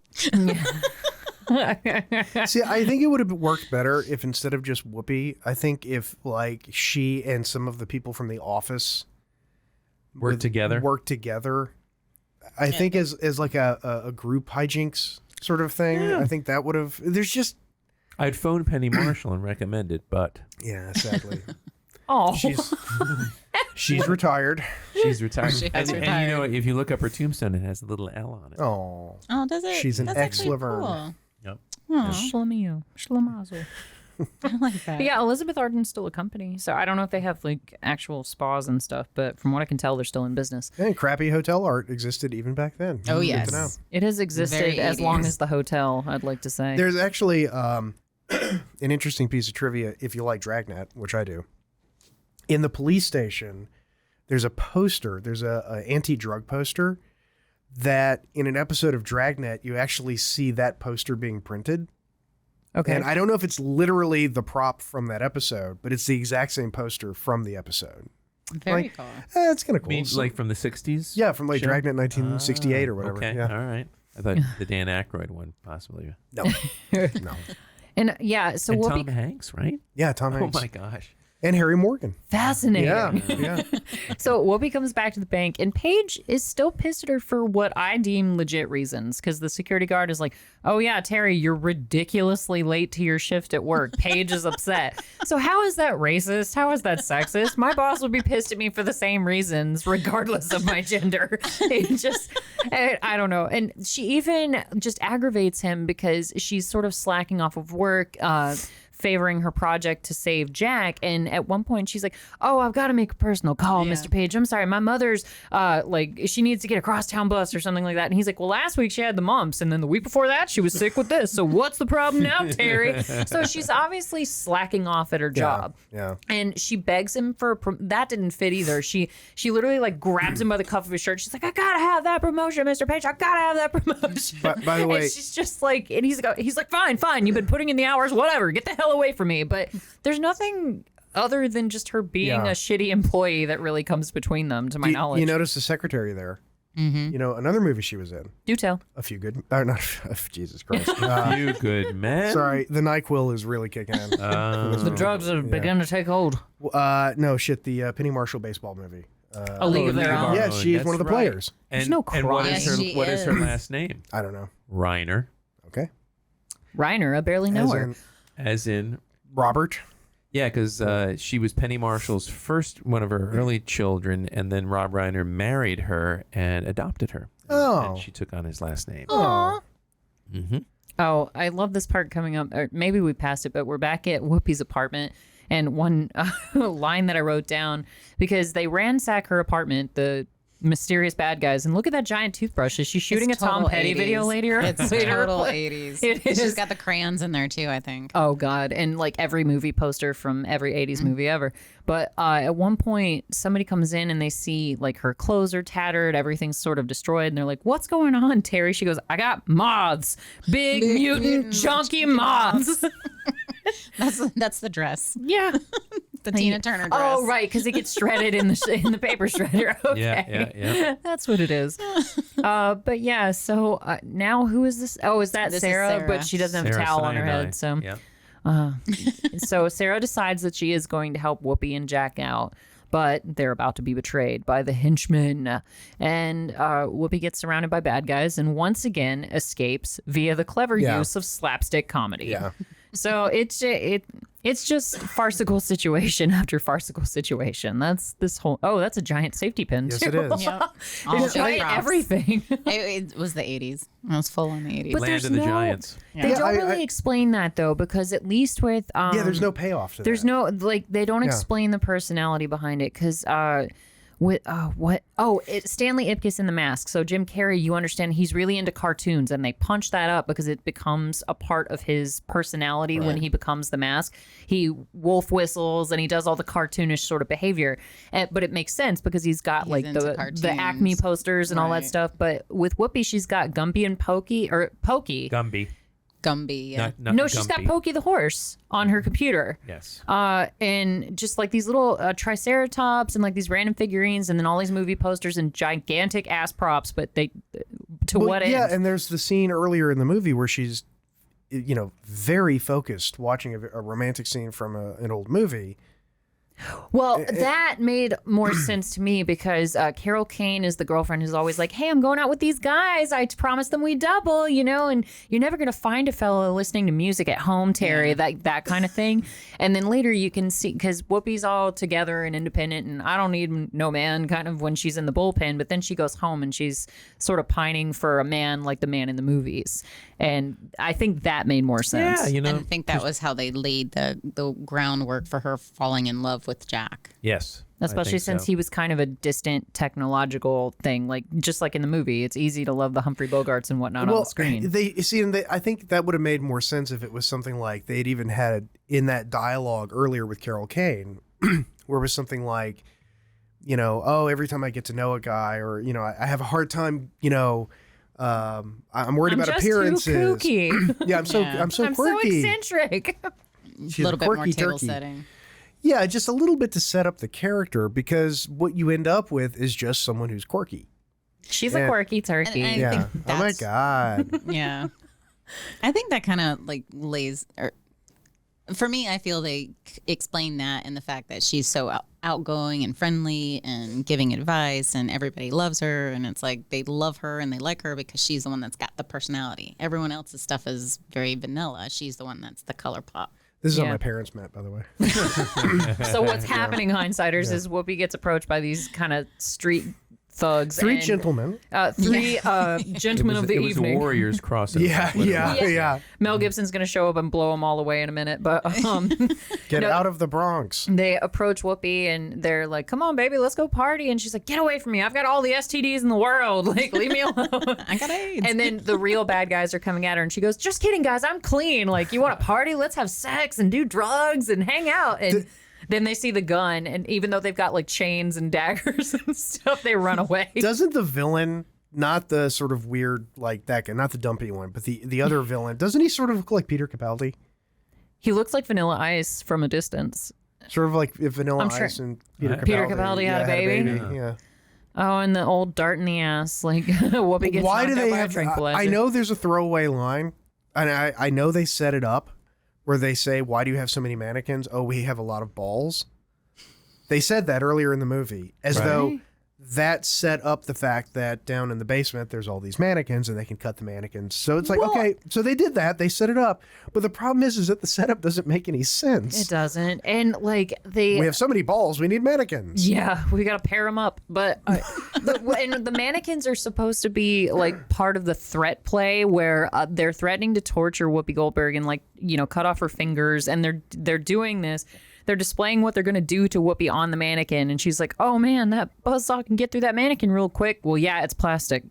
See, I think it would have worked better if instead of just Whoopi, I think if like she and some of the people from the office Work together. I think as like a group hijinks sort of thing. Yeah. I think that would have. There's just. I'd phone Penny Marshall and recommend it, but yeah, sadly. Oh, she's retired. She's retired. She has retired. And if you look up her tombstone, it has a little L on it. Oh, does it? She's an That's ex-Laverne. cool. Yep. Shlemiel. Schlemazel. I like that. But yeah, Elizabeth Arden's still a company, so I don't know if they have like actual spas and stuff, but from what I can tell, they're still in business. And crappy hotel art existed even back then. Oh, Good yes. to know. It has existed Very as long 80s. as the hotel, I'd like to say. There's actually an interesting piece of trivia if you like Dragnet, which I do. In the police station, there's a poster. There's a anti-drug poster that in an episode of Dragnet, you actually see that poster being printed. Okay. And I don't know if it's literally the prop from that episode, but it's the exact same poster from the episode. Very Like, cool. It's kind of I cool. mean, like from the 60s? Yeah, from like Sure. Dragnet 1968 or whatever. Okay, Yeah. all right. I thought the Dan Aykroyd one, possibly. No. No. And yeah, so And Whoopi, Tom Hanks, right? Yeah, Tom Hanks. Oh, my gosh. And Harry Morgan. fascinating. Yeah. So Whoopi comes back to the bank, and Paige is still pissed at her for what I deem legit reasons, because the security guard is like, oh yeah, Terry, you're ridiculously late to your shift at work. Paige is upset. So how is that racist? How is that sexist? My boss would be pissed at me for the same reasons, regardless of my gender. It just, I don't know. And she even just aggravates him because she's sort of slacking off of work, favoring her project to save Jack. And at one point she's like, oh, I've got to make a personal call, Mr. Page. I'm sorry. My mother's she needs to get a crosstown bus or something like that. And he's like, well, last week she had the mumps. And then the week before that, she was sick with this. So what's the problem now, Terry? So she's obviously slacking off at her job. Yeah. And she begs him for that didn't fit either. She literally like grabs him by the cuff of his shirt. She's like, I gotta have that promotion, Mr. Page. I gotta have that promotion. By the way, and she's just like, and he's like, fine. You've been putting in the hours, whatever. Get the hell away from me. But there's nothing other than just her being Yeah. a shitty employee that really comes between them, to my knowledge. You notice the secretary there. Mm-hmm. You know, another movie she was in. Do tell. A Few Good... not Jesus Christ. You good man. Sorry, the NyQuil is really kicking in. The drugs have begun to take hold. No, shit, the Penny Marshall baseball movie. A League of Their Own. Yeah, she is That's one of the right. players. And, no and what crime. is her, She what is her is. last name? I don't know. Reiner, Okay. Reiner, I barely know As her. in as in... Robert. Yeah, because she was Penny Marshall's first one of her early children, and then Rob Reiner married her and adopted her. Oh. And she took on his last name. Oh. Mm-hmm. Oh, I love this part coming up. Or maybe we passed it, but we're back at Whoopi's apartment. And one line that I wrote down, because they ransack her apartment, the mysterious bad guys, and look at that giant toothbrush. Is she shooting It's a Tom total Petty 80s. video later? It's later? total 80s. It is. She's got the crayons in there too, I think. Oh God, and like every movie poster from every 80s movie ever. But at one point somebody comes in and they see like her clothes are tattered, everything's sort of destroyed, and they're like, what's going on, Terry? She goes, I got moths, big mutant junky moths. That's the dress. Yeah. The Tina Turner dress. Oh right, because it gets shredded in the paper shredder. Okay. Yeah. That's what it is. But yeah, so now who is this? Oh, is that This is Sarah? Sarah. But she doesn't have a Sarah towel on her Sinai. head, so. Yeah. So Sarah decides that she is going to help Whoopi and Jack out, but they're about to be betrayed by the henchmen. And Whoopi gets surrounded by bad guys and once again escapes via the clever Yeah. use of slapstick comedy. Yeah. So it's just farcical situation after farcical situation. That's this whole. Oh, that's a giant safety pin. Yes, too. it is. Yep. All There's the giant props. everything. It was the 80s. It was full on the 80s. But Land there's of the no- Giants. They Yeah, don't I- really explain that though, because at least with Yeah, there's no payoff to there's that. no like they don't Yeah. explain the personality behind it, because Stanley Ipkiss in The Mask. So Jim Carrey, you understand, he's really into cartoons, and they punch that up because it becomes a part of his personality when he becomes the Mask. He wolf whistles and he does all the cartoonish sort of behavior, but it makes sense because he's got like the Acme posters and all that stuff. But with Whoopi, she's got Gumby and Pokey. Gumby, yeah. No, she's got Pokey the horse on her computer. Yes. And just like these little triceratops and like these random figurines, and then all these movie posters and gigantic ass props. But what end? Yeah, and there's the scene earlier in the movie where she's, very focused watching a romantic scene from an old movie. Well, that made more sense to me because Carol Kane is the girlfriend who's always like, hey, I'm going out with these guys. I promised them we double, and you're never going to find a fellow listening to music at home, Terry, that kind of thing. And then later you can see, because Whoopi's all together and independent and I don't need no man kind of when she's in the bullpen, but then she goes home and she's sort of pining for a man like the man in the movies. And I think that made more sense. Yeah, And I think that was how they laid the groundwork for her falling in love with Jack. Yes. Especially since he was kind of a distant technological thing, just like in the movie. It's easy to love the Humphrey Bogarts and whatnot on the screen. I think that would have made more sense if it was something like they'd even had in that dialogue earlier with Carol Kane, where it was something like, every time I get to know a guy, or, I have a hard time, I'm worried about appearances. Too kooky. Yeah, I'm so quirky. So eccentric. She's a little bit more table turkey. setting. Yeah, just a little bit to set up the character, because what you end up with is just someone who's quirky. She's a quirky turkey. And I think Oh my God. Yeah. I think that kind of lays, for me, I feel they explain that in the fact that she's so outgoing and friendly and giving advice, and everybody loves her, and it's like they love her and they like her because she's the one that's got the personality. Everyone else's stuff is very vanilla. She's the one that's the color pop. This is how my parents met, by the way. So what's happening, Hindsighters, is Whoopi gets approached by these kind of street thugs. Three gentlemen. Three gentlemen of the evening. It was a Warriors crossover. Yeah. Mel Gibson's going to show up and blow them all away in a minute. But Get out of the Bronx. They approach Whoopi and they're like, come on, baby, let's go party. And she's like, get away from me. I've got all the STDs in the world. Like, leave me alone. I got AIDS. And then the real bad guys are coming at her and she goes, just kidding, guys. I'm clean. Like, you want to party? Let's have sex and do drugs and hang out. And then they see the gun, and even though they've got like chains and daggers and stuff, they run away. Doesn't the villain, not the sort of weird like that guy, not the dumpy one, but the other villain, doesn't he sort of look like Peter Capaldi? He looks like Vanilla Ice from a distance. Sort of like if Vanilla Ice and Peter Capaldi had a baby. Yeah. Oh, and the old dart in the ass, like Whoopi gets Why knocked do out they by a have? tranquilizer. I know there's a throwaway line, and I know they set it up where they say, "Why do you have so many mannequins?" Oh, we have a lot of balls. They said that earlier in the movie, as though that set up the fact that down in the basement there's all these mannequins and they can cut the mannequins. So it's like, okay, so they did that. They set it up. But the problem is that the setup doesn't make any sense. It doesn't. And like we have so many balls, we need mannequins. Yeah, we got to pair them up. But and the mannequins are supposed to be like part of the threat play where they're threatening to torture Whoopi Goldberg and cut off her fingers. And they're doing this. They're displaying what they're going to do to Whoopi on the mannequin. And she's like, oh, man, that buzzsaw can get through that mannequin real quick. Well, yeah, it's plastic.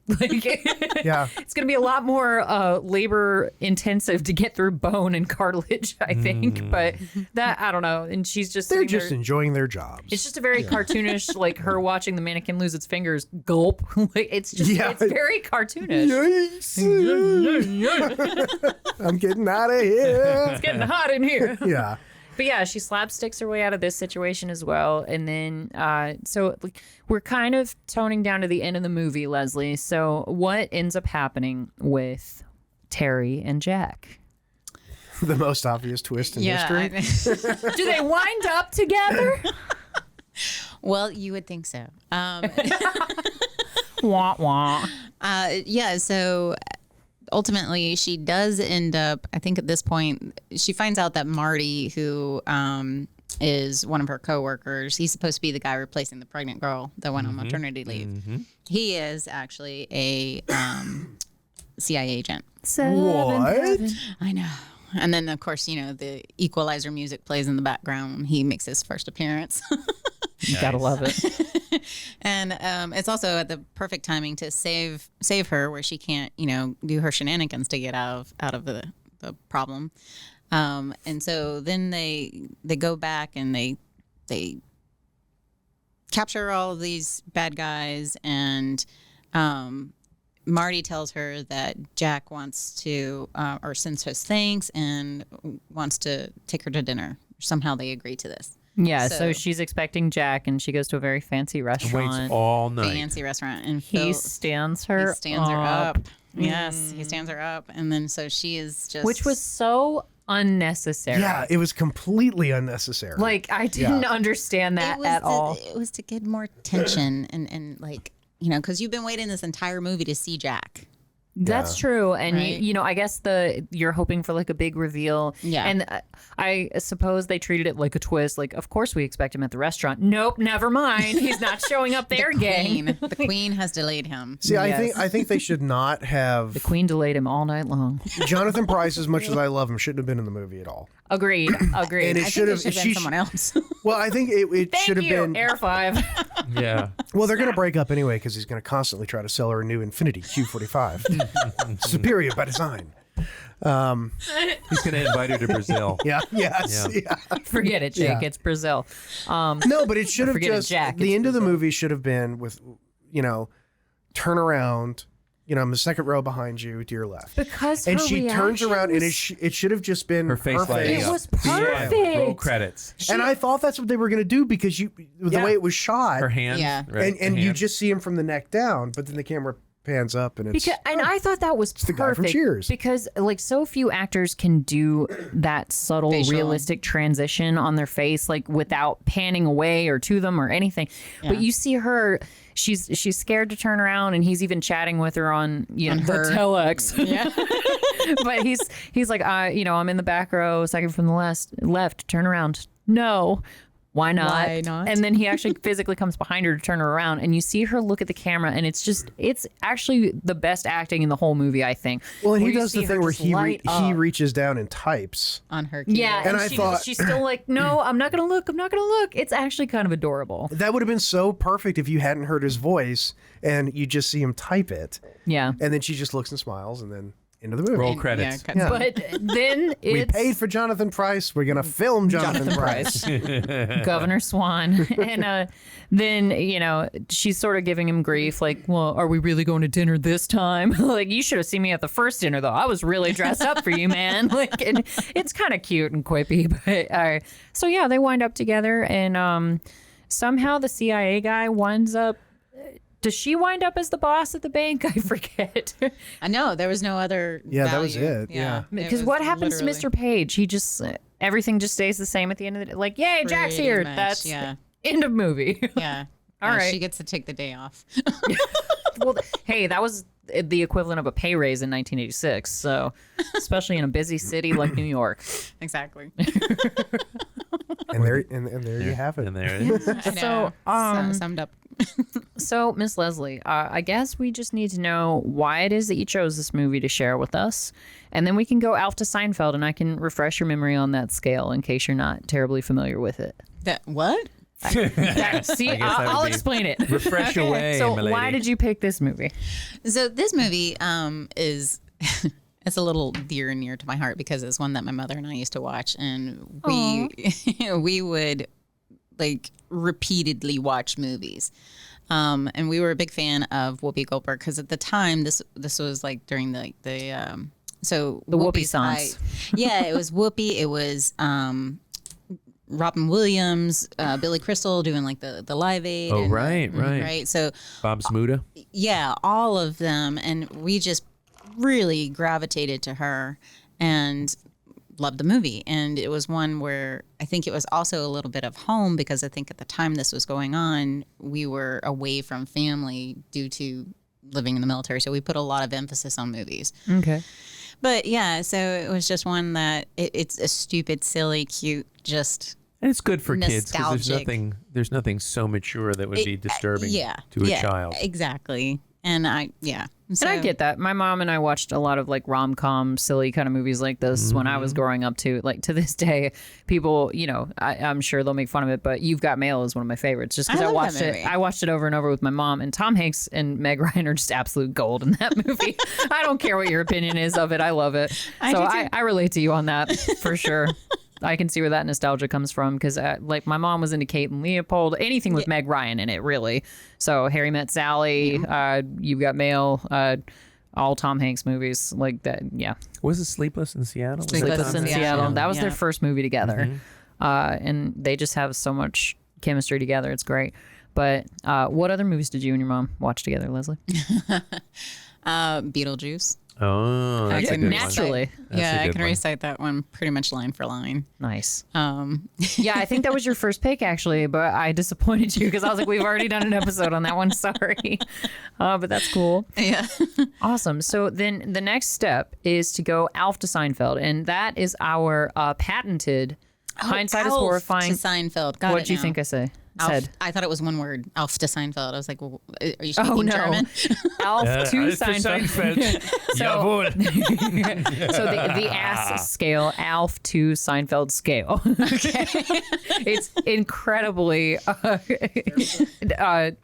Yeah. It's going to be a lot more labor intensive to get through bone and cartilage, I think. But that, I don't know. And she's just... They're just enjoying their jobs. It's just a very cartoonish, like her watching the mannequin lose its fingers, gulp. It's just, it's very cartoonish. I'm getting out of here. It's getting hot in here. Yeah. But yeah, she slapsticks her way out of this situation as well. And then, so we're kind of toning down to the end of the movie, Leslie. So what ends up happening with Terry and Jack? The most obvious twist in history. Do they wind up together? Well, you would think so. Wah, wah. Yeah, so... Ultimately, she does end up, I think at this point, she finds out that Marty, who is one of her coworkers, he's supposed to be the guy replacing the pregnant girl that went on maternity leave. Mm-hmm. He is actually a CIA agent. What? I know. And then, of course, the Equalizer music plays in the background when he makes his first appearance. You gotta love it. And it's also at the perfect timing to save her, where she can't, do her shenanigans to get out of the problem. And so then they go back and they capture all of these bad guys, and Marty tells her that Jack wants to, or sends us thanks and wants to take her to dinner. Somehow they agree to this. Yeah, so she's expecting Jack, and she goes to a very fancy restaurant. Waits all night. Fancy restaurant. And He stands her up. Yes, he stands her up. And then so she is just... Which was so unnecessary. Yeah, it was completely unnecessary. Like, I didn't understand that at all. It was to get more tension and like, because you've been waiting this entire movie to see Jack. That's true. And, Right? I guess you're hoping for like a big reveal. Yeah. And I suppose they treated it like a twist. Like, of course we expect him at the restaurant. Nope, never mind. He's not showing up there again. The queen has delayed him. See, I think they should not have The queen delayed him all night long. Jonathan Pryce, as much as I love him, shouldn't have been in the movie at all. Agreed. And it I should think have. it should have been someone else. Well, I think it should have been. Air 5. Yeah. Well, they're going to break up anyway because he's going to constantly try to sell her a new Infinity Q45, superior by design. He's going to invite her to Brazil. Yeah. Yes. Yeah. Yeah. Forget it, Jake. Yeah. It's Brazil. No, but it should have Forget it, just Jack. the It's end of the movie should have been with, turn around. I'm the second row behind you to your left. Because And her she turns around and it should have just been Her face lighting It up. was Yeah. perfect. Roll credits. And I thought that's what they were going to do because the Yeah. way it was shot. Her hand. Yeah. Right, and the you hand. just see him from the neck down, but then the camera pans up and it's And I thought that was the guy from perfect Cheers. because like so few actors can do that subtle, Facial. realistic transition on their face, like without panning away or to them or anything. But you see her, she's scared to turn around, and he's even chatting with her on the her. telex. Yeah. But he's like, I'm in the back row, second from the left. Turn around. No. Why not? Why not? And then he actually physically comes behind her to turn her around, and you see her look at the camera, and it's actually the best acting in the whole movie, I think. well, and Where he you does the see her thing where just he light up. reaches down and types. On her keyboard. Yeah, and I she, thought- she's still like, no, I'm not gonna look. I'm not gonna look. It's actually kind of adorable. That would have been so perfect if you hadn't heard his voice and you just see him type it, Yeah, and then she just looks and smiles, and then into the movie. Roll credits. Yeah, but then We it's paid for Jonathan Pryce. We're gonna film Jonathan Pryce. Governor Swan, and then she's sort of giving him grief, like, well, are we really going to dinner this time? Like, you should have seen me at the first dinner, though. I was really dressed up for you, man. Like, and it's kind of cute and quippy, but so yeah, they wind up together, and somehow the CIA guy winds up. Does she wind up as the boss at the bank? I forget. I know there was no other. Yeah, that was value. it. Yeah. Because was what happens literally to Mr. Page? He just everything just stays the same at the end of the day. Like, yay, Jack's pretty here. much, That's yeah. end of movie. Yeah. All Yeah, right. She gets to take the day off. Well, hey, that was the equivalent of a pay raise in 1986. So, especially in a busy city like New York. Exactly. And there you have it. And there it is. I So, know. Summed up. So, Miss Leslie, I guess we just need to know why it is that you chose this movie to share with us, and then we can go Alf to Seinfeld, and I can refresh your memory on that scale in case you're not terribly familiar with it. That what? See, guess that would I'll be- explain it. Refresh away, So, my lady. why did you pick this movie? So this movie is it's a little dear and near to my heart because it's one that my mother and I used to watch, and we would like repeatedly watch movies. And we were a big fan of Whoopi Goldberg because at the time this was like during the Whoopi Whoopi's songs. Yeah, it was Whoopi. It was Robin Williams, Billy Crystal doing like the Live Aid. Oh, and, right. So Bob Smuda. yeah, all of them, and we just really gravitated to her and loved the movie. And it was one where I think it was also a little bit of home because I think at the time this was going on, we were away from family due to living in the military. So we put a lot of emphasis on movies. Okay. But yeah, so it was just one that it's a stupid, silly, cute, just And it's good for kids because Nostalgic. there's nothing so mature that would be disturbing to a child. Exactly. And I get that. My mom and I watched a lot of like rom-com, silly kind of movies like this when I was growing up too. Like to this day, people, I'm sure they'll make fun of it, but You've Got Mail is one of my favorites just because I watched it. I watched it over and over with my mom, and Tom Hanks and Meg Ryan are just absolute gold in that movie. I don't care what your opinion is of it. I love it. I relate to you on that for sure. I can see where that nostalgia comes from because, like, my mom was into Kate and Leopold, anything with Meg Ryan in it, really. So, Harry Met Sally, You've Got Mail, all Tom Hanks movies like that. Yeah. Was it Sleepless in Seattle? Sleepless in Seattle. That was their first movie together. And they just have so much chemistry together. It's great. But what other movies did you and your mom watch together, Leslie? Beetlejuice. Oh, that's a good naturally. One. I can recite that one pretty much line for line. Nice. Yeah, I think that was your first pick, actually, but I disappointed you because I was like, we've already done an episode on that one. Sorry. But that's cool. Yeah. Awesome. So then the next step is to go Alf to Seinfeld, and that is our patented Hindsight is Horrifying. To Seinfeld. What did you think I said? I thought it was one word. Alf to Seinfeld. I was like, well, are you speaking German? Alf to Seinfeld. So the ass scale, Alf to Seinfeld scale. Okay. It's incredibly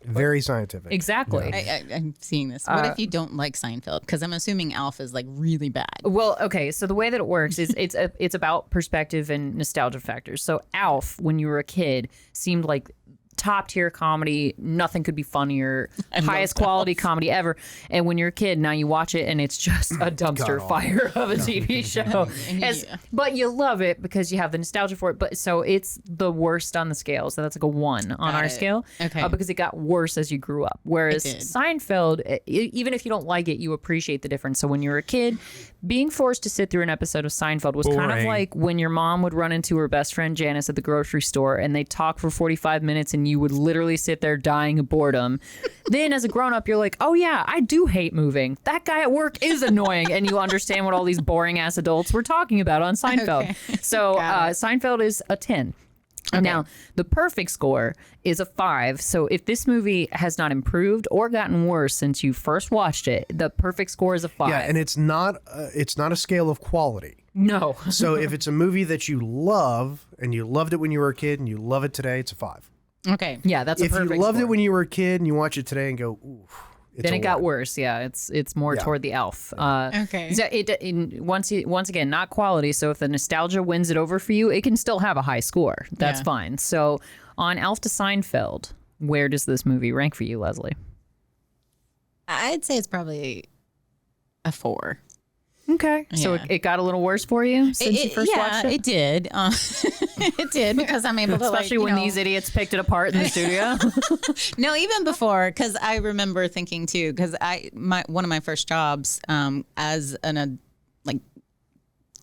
very scientific. Exactly. I'm seeing this. What if you don't like Seinfeld? Because I'm assuming Alf is like really bad. Well, okay. So the way that it works is it's about perspective and nostalgia factors. So Alf, when you were a kid, seemed like top tier comedy. Nothing could be funnier. Highest quality comedy ever. And when you're a kid, now you watch it and it's just a dumpster fire of a TV show. But you love it because you have the nostalgia for it. But so it's the worst on the scale. So that's like a 1 on our scale. Okay. Because it got worse as you grew up. Whereas Seinfeld, even if you don't like it, you appreciate the difference. So when you're a kid, being forced to sit through an episode of Seinfeld was kind of like when your mom would run into her best friend Janice at the grocery store and they'd talk for 45 minutes and you would literally sit there dying of boredom. Then as a grown-up, you're like, oh yeah, I do hate moving. That guy at work is annoying. And you understand what all these boring-ass adults were talking about on Seinfeld. So Seinfeld is a 10. Okay. Now, the perfect score is a 5. So if this movie has not improved or gotten worse since you first watched it, the perfect score is a 5. Yeah, and it's not a scale of quality. No. So if it's a movie that you love and you loved it when you were a kid and you love it today, it's a 5. Okay. Yeah, that's a perfect score. If you loved it when you were a kid and you watch it today and go, ooh. Then it got worse. Yeah, it's more toward the Alf. Okay. So once again, not quality. So if the nostalgia wins it over for you, it can still have a high score. That's fine. So on Alf to Seinfeld, where does this movie rank for you, Leslie? I'd say it's probably a 4. Okay. So it got a little worse for you since you first watched it? It did. It did because I'm able to especially when these idiots picked it apart in the studio. No, even before, because I remember thinking too, because one of my first jobs as an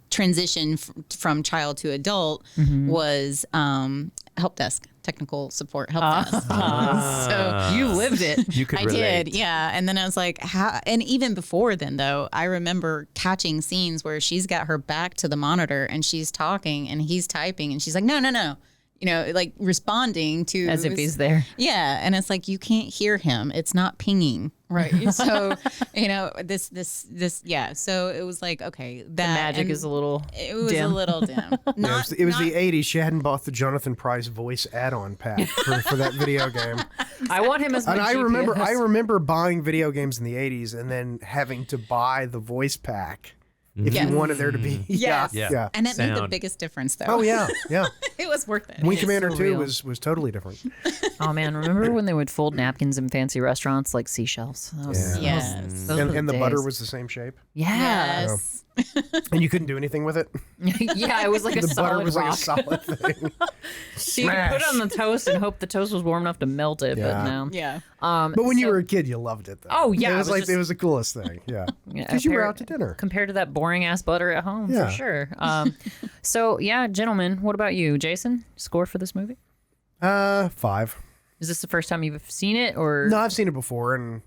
transition from child to adult was help desk. Technical support help desk. So you lived it. You could relate. I did, yeah. And then I was like, how? And even before then, though, I remember catching scenes where she's got her back to the monitor and she's talking and he's typing and she's like, no. Like responding to as if he's there. Yeah, and it's like you can't hear him. It's not pinging, right? So this. Yeah. So it was like okay, that the magic is a little. It was dim. a little dim. It was the 80s. She hadn't bought the Jonathan Pryce voice add-on pack for that video game. I want him as my And GPS. I remember buying video games in the 80s and then having to buy the voice pack. If you wanted there to be, Yes. yeah. And it made the Sound. biggest difference, though. Oh yeah. It was worth it. Wing Commander so 2 real. was totally different. Oh man, remember when they would fold napkins in fancy restaurants like seashells? That was, Yes. those were And the butter days. was the same shape. Yeah. Yes. And you couldn't do anything with it. Yeah, it was like a The solid butter was rock. like a solid thing. So you could put it on the toast and hope the toast was warm enough to melt it, Yeah. but no. Yeah. But when you were a kid, you loved it though. Oh, yeah, It was it was like just- it was the coolest thing. Yeah. Because you were out to dinner. Compared to that boring ass butter at home, Yeah. for sure. So yeah, gentlemen, what about you, Jason? Score for this movie? 5. Is this the first time you've seen it, or No, I've seen it before and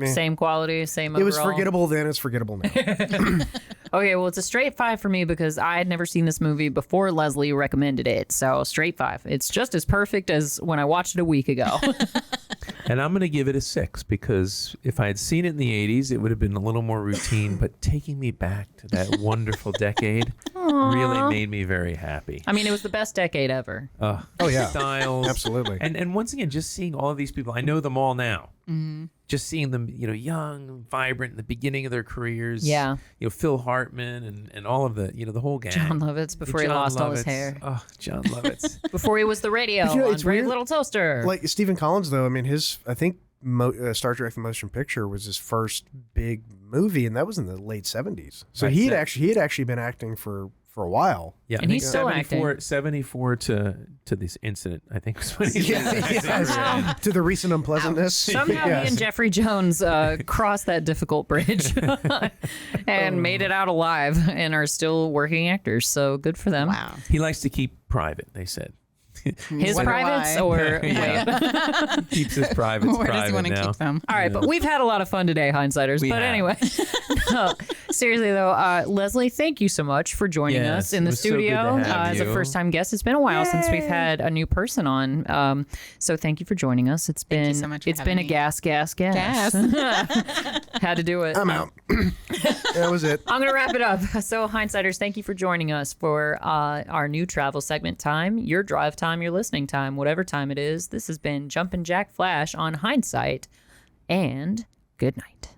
same quality, same it was overall? forgettable then, it's forgettable now. Okay, well, it's a straight 5 for me because I had never seen this movie before Leslie recommended it. So straight 5. It's just as perfect as when I watched it a week ago. And I'm going to give it a 6 because if I had seen it in the 80s, it would have been a little more routine. But taking me back to that wonderful decade really made me very happy. I mean, it was the best decade ever. Oh, yeah. Styles. Absolutely. And once again, just seeing all of these people, I know them all now. Just seeing them, young, vibrant in the beginning of their careers. Yeah. Phil Hartman and all of the, the whole gang. John Lovitz before he John lost all his Lovitz. hair. Oh, John Lovitz. Before he was the radio But, on it's Brave weird. Little Toaster. Like Stephen Collins, though, I mean, I think Star Trek: The Motion Picture was his first big movie, and that was in the late 70s. So Right, he had actually been acting for a while. Yeah, And he's still 74 to this incident, I think was when he To the recent unpleasantness. Somehow Yes. he and Jeffrey Jones crossed that difficult bridge and made it out alive and are still working actors. So good for them. Wow. He likes to keep private, they said. His Wonder privates why. or Yeah. He keeps his privates Where does he private want to now. keep them? All right, but we've had a lot of fun today, hindsighters. We But have. anyway, no, seriously though, Leslie, thank you so much for joining Yes, us in it the was so good to studio have as a you. first-time guest. It's been a while since we've had a new person on, so thank you for joining us. It's been you so much for it's been having a me. gas. Had to do it. I'm out. That was it. I'm going to wrap it up. So, hindsighters, thank you for joining us for our new travel segment time, your drive time, your listening time, whatever time it is. This has been Jumpin' Jack Flash on Hindsight, and good night.